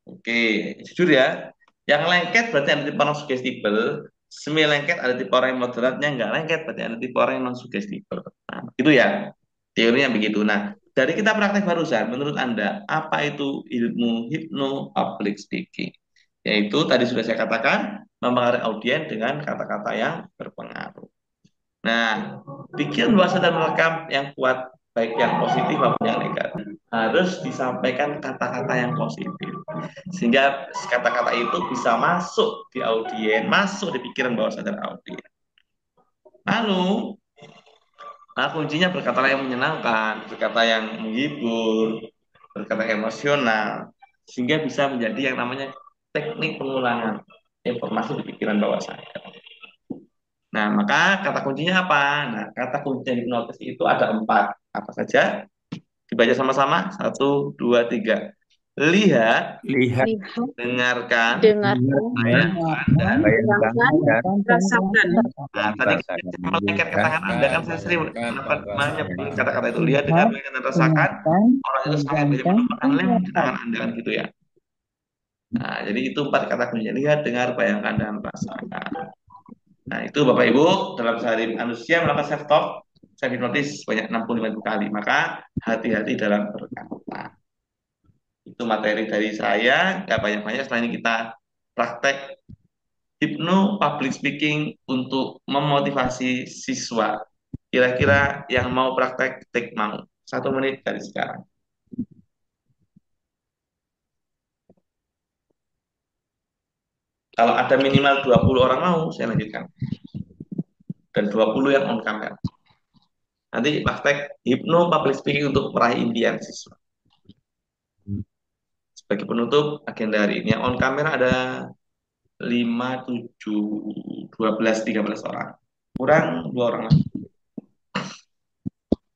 Oke, jujur ya. Yang lengket berarti ada tipe non sugestible. Semi lengket ada tipe orang yang moderat. Yang nggak lengket berarti ada tipe orang yang non sugestible. Nah, itu ya. Teorinya begitu. Nah, dari kita praktek barusan, menurut Anda, apa itu ilmu hypno public speaking? Yaitu tadi sudah saya katakan, mempengaruhi audiens dengan kata-kata yang berpengaruh. Nah, pikiran bahasa dan merekam yang kuat, baik yang positif maupun yang negatif, harus disampaikan kata-kata yang positif. Sehingga kata-kata itu bisa masuk di audiens, masuk di pikiran bawah sadar audiens. Lalu, kuncinya berkata yang menyenangkan, berkata yang menghibur, berkata emosional, sehingga bisa menjadi yang namanya teknik pengulangan informasi di pikiran bawah sadar. Nah, maka kata kuncinya apa? Nah, kata kunci hipnotis itu ada 4. Apa saja? Dibaca sama-sama. 1, 2, 3. Lihat, Lihat, dengarkan, Dengarkan, bayangkan, dan bayangkan, dan rasakan. nah, tadi rasakan. saya melengket ke tangan Anda kan saya sering menyebut kata-kata itu. Lihat, dengar, Lihat, bayangkan, dan rasakan. dengarkan, Orang itu sangat banyak bayangkan, menemukan lem di rasakan. tangan Anda kan gitu ya. Nah, jadi itu 4 kata kuncinya. Lihat, dengar, bayangkan, dan rasakan. Nah, itu Bapak Ibu dalam sehari manusia melakukan self talk, self hipnotis sebanyak 65 kali. Maka hati-hati dalam berkata. Itu materi dari saya, nggak banyak-banyak. Selain ini kita praktek hipno public speaking untuk memotivasi siswa. Kira-kira yang mau praktek, ketik mau. 1 menit dari sekarang. Kalau ada minimal 20 orang mau, saya lanjutkan. Dan 20 yang on camera. Nanti praktek hipno public speaking untuk meraih impian siswa. Sebagai penutup agenda hari ini, yang on kamera ada 5, 7, 12, 13 orang. Kurang 2 orang.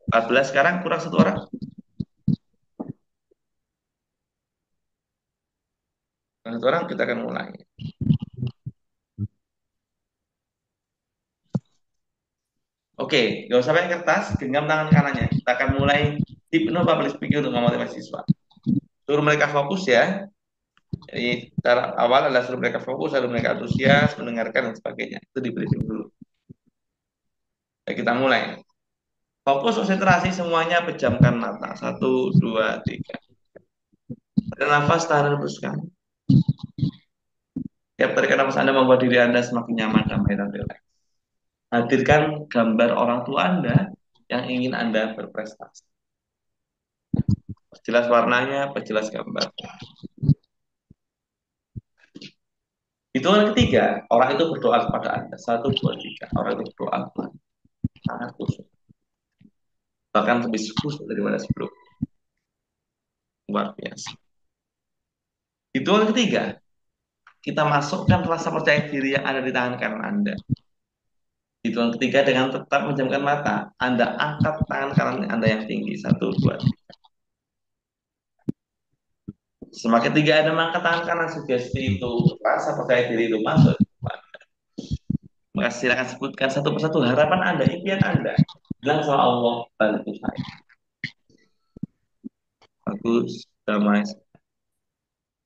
14 sekarang kurang 1 orang. Kurang 1 orang, kita akan mulai. Oke, gak usah pakai kertas, genggam tangan kanannya. Kita akan mulai hipno public speaking untuk memotivasi siswa. Suruh mereka fokus ya. Jadi cara awal adalah suruh mereka fokus, lalu mereka antusias, mendengarkan dan sebagainya. Itu di briefing dulu. Ya, kita mulai. Fokus konsentrasi semuanya, pejamkan mata. 1, 2, 3. Tarik nafas, tahan dan hembuskan. Tiap tarikan nafas Anda membuat diri Anda semakin nyaman, damai, dan rileks. Hadirkan gambar orang tua Anda yang ingin Anda berprestasi. Perjelas warnanya, perjelas gambarnya. Hitungan ketiga, orang itu berdoa kepada Anda. 1, 2, 3. Orang itu berdoa kepada Anda. Sangat khusyuk. Bahkan lebih khusyuk daripada sebelum. Luar biasa. Hitungan ketiga, kita masukkan rasa percaya diri yang ada di tangan kanan Anda. Hitungan ketiga, dengan tetap menjamkan mata, Anda angkat tangan kanan Anda yang tinggi. 1, 2, 3. Semakin tinggi Anda mengangkat tangan kanan, sugesti itu, rasa percaya diri itu masuk. Maka silakan sebutkan satu persatu harapan Anda, impian Anda. Bilang sama Allah, bantu saya. Bagus, damai.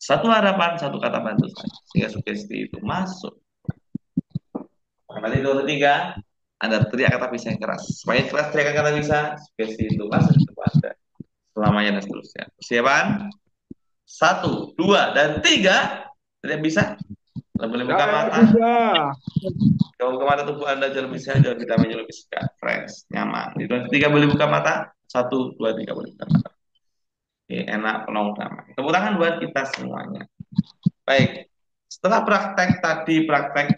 Satu harapan, satu kata bantu saya. Sehingga sugesti itu masuk. Maka tadi itu ketiga, Anda teriak kata bisa yang keras. Supaya keras teriakan kata bisa, spesi itu masuk ke Anda. Selamanya dan seterusnya. Persiapan? Satu, dua, dan tiga. Tidak bisa? Boleh buka Saya mata. bisa. Kalau buka mata tubuh Anda jauh lebih sehat, jauh vitamin lebih segar, fresh, nyaman. Di dua, tiga boleh buka mata. Satu, dua, tiga boleh buka mata. Oke, enak, penuh damai. Tepuk tangan buat kita semuanya. Baik. Setelah praktek tadi, praktek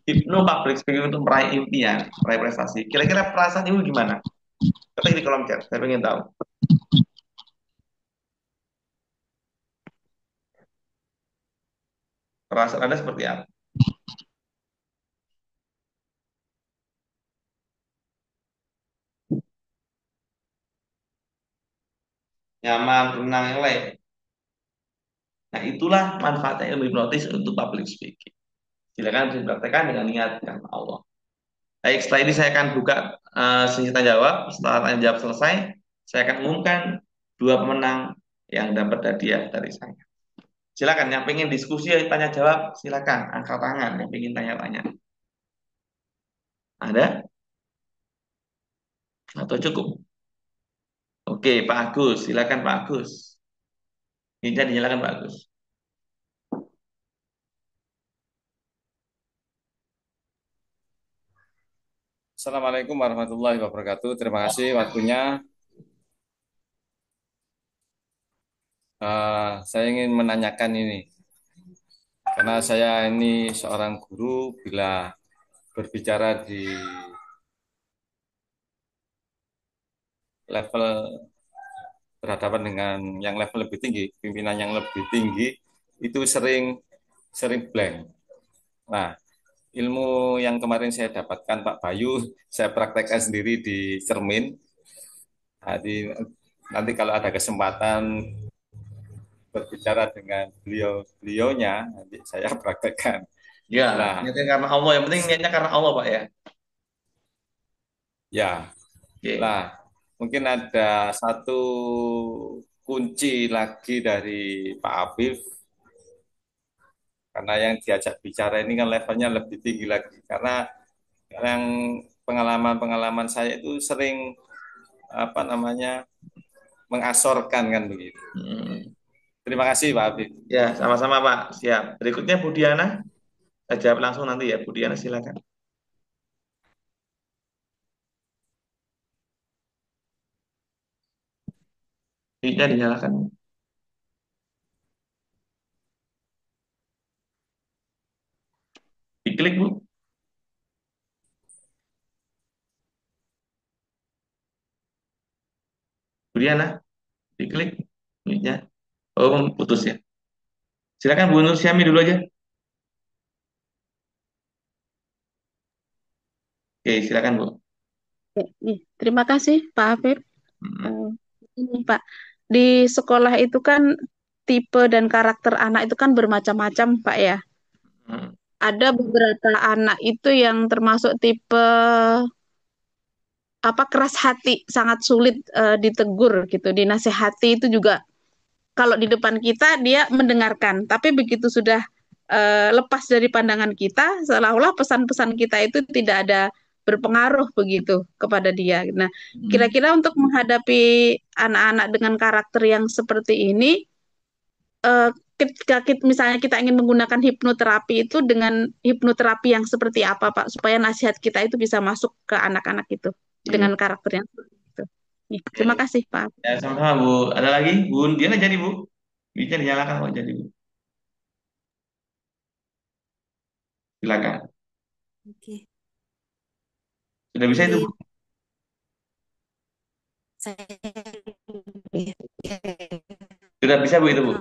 hipno public speaking untuk meraih impian, meraih prestasi. Kira-kira perasaan ibu gimana? Ketik di kolom chat, saya ingin tahu. Perasaan Anda seperti apa? Nyaman, tenang, yang lain. Nah, itulah manfaatnya ilmu hipnotis untuk public speaking. Silakan bisa dipraktekkan dengan niat karena Allah. Baik, setelah ini saya akan buka sesi tanya jawab. Setelah tanya jawab selesai, saya akan umumkan dua pemenang yang dapat hadiah dari saya. Silakan yang pengen diskusi tanya jawab, silakan angkat tangan yang pengen tanya-tanya. Ada? Atau cukup? Oke, Pak Agus, silakan Pak Agus. Ini dinyalakan Pak Agus. Assalamualaikum warahmatullahi wabarakatuh. Terima kasih waktunya. Saya ingin menanyakan ini, karena saya ini seorang guru, bila berbicara di level berhadapan dengan yang level lebih tinggi, pimpinan yang lebih tinggi, itu sering sering blank. Nah, ilmu yang kemarin saya dapatkan Pak Bayu, saya praktekkan sendiri di cermin. Nanti kalau ada kesempatan berbicara dengan beliaunya, nanti saya praktekkan. Ya, Nah, niatnya karena Allah. Yang penting niatnya karena Allah, Pak ya. ya, Oke. lah mungkin ada satu kunci lagi dari Pak Afif, karena yang diajak bicara ini kan levelnya lebih tinggi lagi. Karena yang pengalaman-pengalaman saya itu sering apa namanya mengasorkan kan begitu. Terima kasih Pak Afif. Ya, sama-sama Pak. Siap. Berikutnya Bu Diana. Saya jawab langsung nanti ya. Bu Diana silakan. Mic-nya dinyalakan. Diklik Bu. Bu Diana, diklik mic-nya. Oh, putus ya. Silakan Bu Nur Syami dulu aja. Oke, silakan Bu. Terima kasih Pak Afif. Ini Pak, di sekolah itu kan tipe dan karakter anak itu kan bermacam-macam Pak ya. Ada beberapa anak itu yang termasuk tipe apa keras hati, sangat sulit ditegur gitu, dinasehati itu juga kalau di depan kita dia mendengarkan, tapi begitu sudah lepas dari pandangan kita, seolah-olah pesan-pesan kita itu tidak ada berpengaruh begitu kepada dia. Nah, kira-kira untuk menghadapi anak-anak dengan karakter yang seperti ini, ketika misalnya kita ingin menggunakan hipnoterapi itu dengan hipnoterapi yang seperti apa, Pak, supaya nasihat kita itu bisa masuk ke anak-anak itu dengan karakter yang seperti itu. Terima kasih, Pak. Ya, sama-sama Bu. Ada lagi? Bu Diana jadi Bu. Mic-nya dinyalakan kok jadi Bu. Silakan. Oke. Sudah bisa itu Bu? Sudah bisa Bu itu Bu?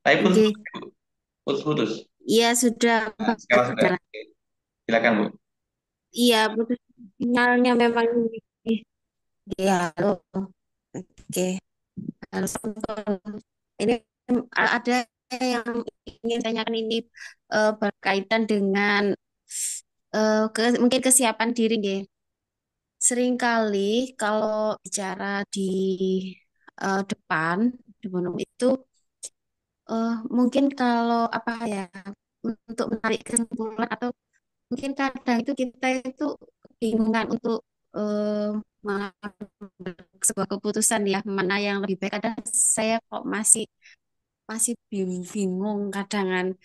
Tapi putus, putus. Iya sudah. Nah, sekarang sudah. Silakan Bu. Iya putus sinyalnya memang iya halo. Oke. Halo. Ini ada yang ingin tanyakan ini berkaitan dengan mungkin kesiapan diri nggih. Seringkali kalau bicara di depan umum itu mungkin kalau apa ya untuk menarik kesimpulan atau mungkin kadang itu kita itu bingungan untuk mengambil sebuah keputusan ya mana yang lebih baik. Kadang saya kok masih masih bingung kadangan.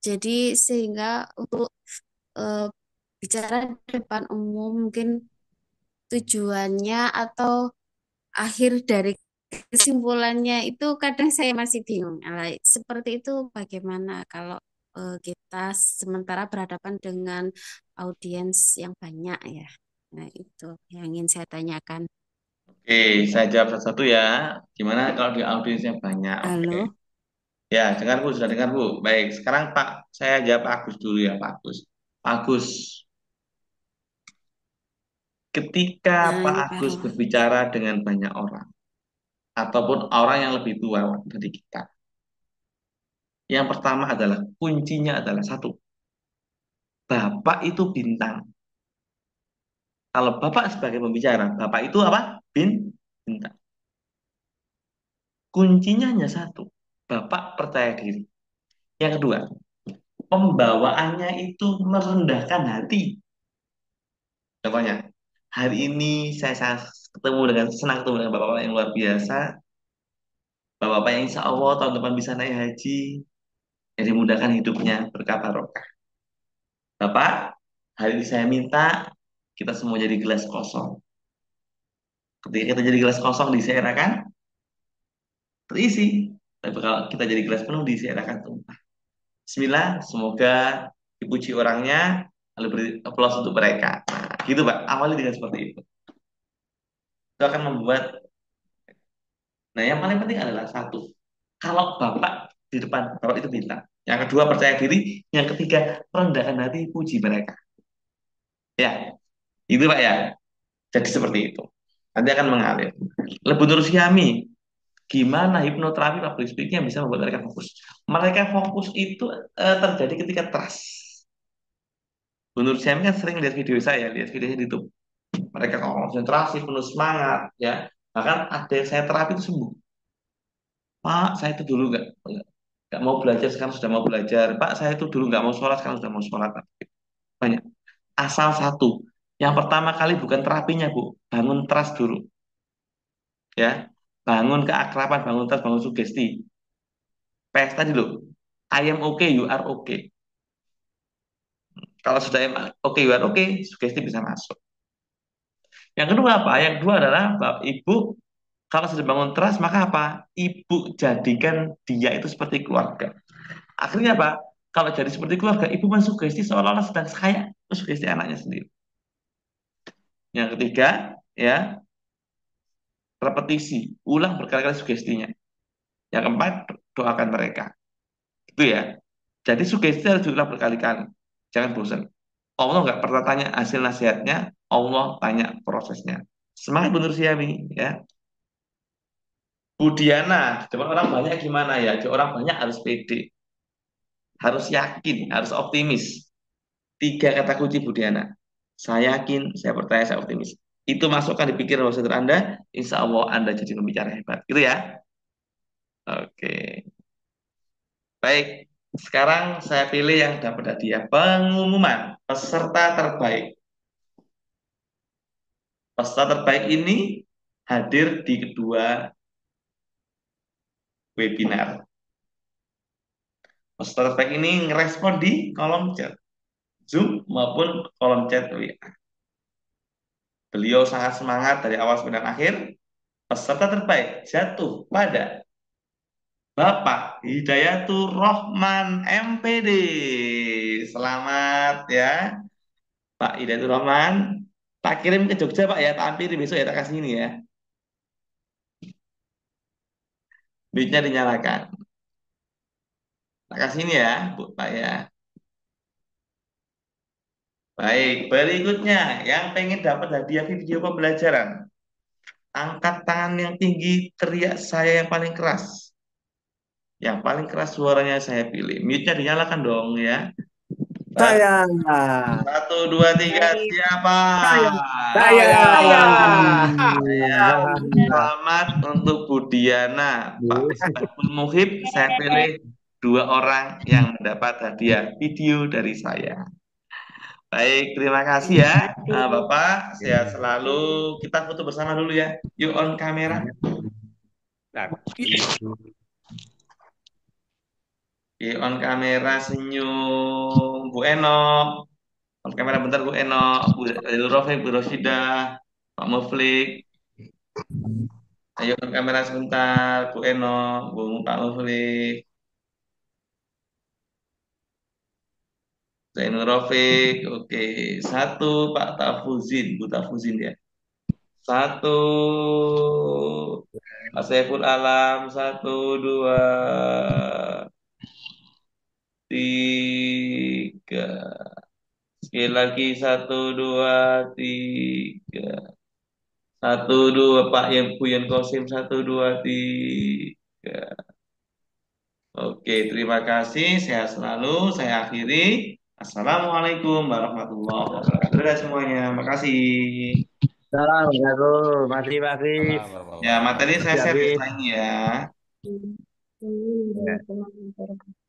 Jadi sehingga untuk eh, bicara di depan umum mungkin tujuannya atau akhir dari kesimpulannya itu kadang saya masih bingung. Nah, seperti itu bagaimana kalau kita sementara berhadapan dengan audiens yang banyak ya. Nah, itu yang ingin saya tanyakan. Oke, saya jawab satu-satu ya. Gimana kalau di audiensnya banyak? Oke. Halo. Ya, dengar Bu, sudah dengar Bu. Baik, sekarang Pak, saya jawab Pak Agus dulu ya, Pak Agus. Pak Agus, ketika Pak Pak Agus Roh. berbicara dengan banyak orang, ataupun orang yang lebih tua dari kita, yang pertama adalah, kuncinya adalah satu, Bapak itu bintang. Kalau Bapak sebagai pembicara, Bapak itu apa? Bintang. Kuncinya hanya satu, Bapak percaya diri. Yang kedua, pembawaannya itu merendahkan hati. Contohnya, hari ini saya senang ketemu dengan bapak-bapak yang luar biasa, bapak-bapak yang insya Allah tahun depan bisa naik haji, yang dimudahkan hidupnya berkah barokah. Bapak, hari ini saya minta kita semua jadi gelas kosong. Ketika kita jadi gelas kosong diseerakan terisi. Tapi kalau kita jadi gelas penuh diseerakan tumpah. Bismillah, semoga dipuji orangnya, lalu beri aplaus untuk mereka. Nah, gitu Pak, awali dengan seperti itu. Itu akan membuat. Nah, yang paling penting adalah satu, kalau Bapak di depan Bapak itu bintang. Yang kedua percaya diri, yang ketiga rendahkan hati puji mereka. Ya, itu Pak ya. Jadi seperti itu. Nanti akan mengalir. Lebih Nur Syami, gimana hipnoterapi public speaking yang bisa membuat mereka fokus? Mereka fokus itu terjadi ketika trust. Bu Nur Syami kan sering lihat video saya, lihat videonya di YouTube. Mereka konsentrasi, penuh semangat, ya. Bahkan ada yang saya terapi itu sembuh. Pak, saya itu dulu nggak mau belajar, sekarang sudah mau belajar. Pak, saya itu dulu nggak mau sholat, sekarang sudah mau sholat. Banyak. Asal satu. Yang pertama kali bukan terapinya, Bu. Bangun trust dulu. Ya. Bangun keakraban, bangun trust, bangun sugesti. PS tadi loh. I am okay, you are okay. Kalau sudah okay, you are okay, sugesti bisa masuk. Yang kedua apa? Yang kedua adalah Bapak Ibu, kalau sudah bangun trust, maka apa? Ibu jadikan dia itu seperti keluarga. Akhirnya apa? Kalau jadi seperti keluarga, ibu mensugesti seolah-olah sedang saya mensugesti anaknya sendiri. Yang ketiga, ya, repetisi, ulang berkali-kali sugestinya. Yang keempat, doakan mereka. Itu ya. Jadi sugesti harus diulang berkali-kali. Jangan bosan. Allah nggak pernah tanya hasil nasihatnya, Allah tanya prosesnya. Semangat Bunur Siami, ya. Budiana, depan orang banyak gimana ya? Di orang banyak harus pede, harus yakin, harus optimis. 3 kata kunci Budiana. Saya yakin, saya percaya, saya optimis. Itu masukkan di pikiran saudara Anda, insya Allah Anda jadi pembicara hebat. Gitu ya. Oke. Baik. Sekarang saya pilih yang dapat hadiah. Pengumuman peserta terbaik. Peserta terbaik ini hadir di kedua webinar. Peserta terbaik ini ngerespon di kolom chat Zoom maupun kolom chat WA. Beliau sangat semangat dari awal sampai akhir. Peserta terbaik jatuh pada Bapak Hidayatur Rahman MPD. Selamat ya, Pak Hidayatur Rahman. Tak kirim ke Jogja Pak ya, tak hampiri besok ya, tak kasih ini ya. Duitnya dinyalakan. Tak kasih ini ya, Bu Pak ya. Baik, berikutnya yang pengen dapat hadiah video pembelajaran. Angkat tangan yang tinggi, teriak saya yang paling keras. Yang paling keras suaranya saya pilih. Mute-nya dinyalakan dong ya. Saya. 1, 2, 3, siapa? Saya. Selamat untuk Budiana. Pak Misbahul Muhib, saya pilih 2 orang yang mendapat hadiah video dari saya. Baik, terima kasih ya, Bapak. Sehat selalu. Kita foto bersama dulu ya. Yuk on kamera. Nah, On kamera senyum Bu Eno. On kamera bentar Bu Eno, Bu Rofiq, Bu Rosida, Pak Muflik. Ayo on kamera sebentar Bu Eno, Pak Muflik. Zainul Rofiq, oke. Satu Pak Tafuzin, Bu Tafuzin ya. Satu Pak Saiful Alam, satu, dua, tiga. Sekali lagi satu, dua, tiga. Satu, dua, Pak yang Buyan Kosim, satu, dua, tiga. Oke, terima kasih. Sehat selalu. Saya akhiri. Assalamualaikum warahmatullahi wabarakatuh. Dadah semuanya. Makasih. Assalamualaikum, Mas Hafiz. Ya, materi saya share Hafiz. slide-nya ya. Waalaikumsalam warahmatullahi wabarakatuh.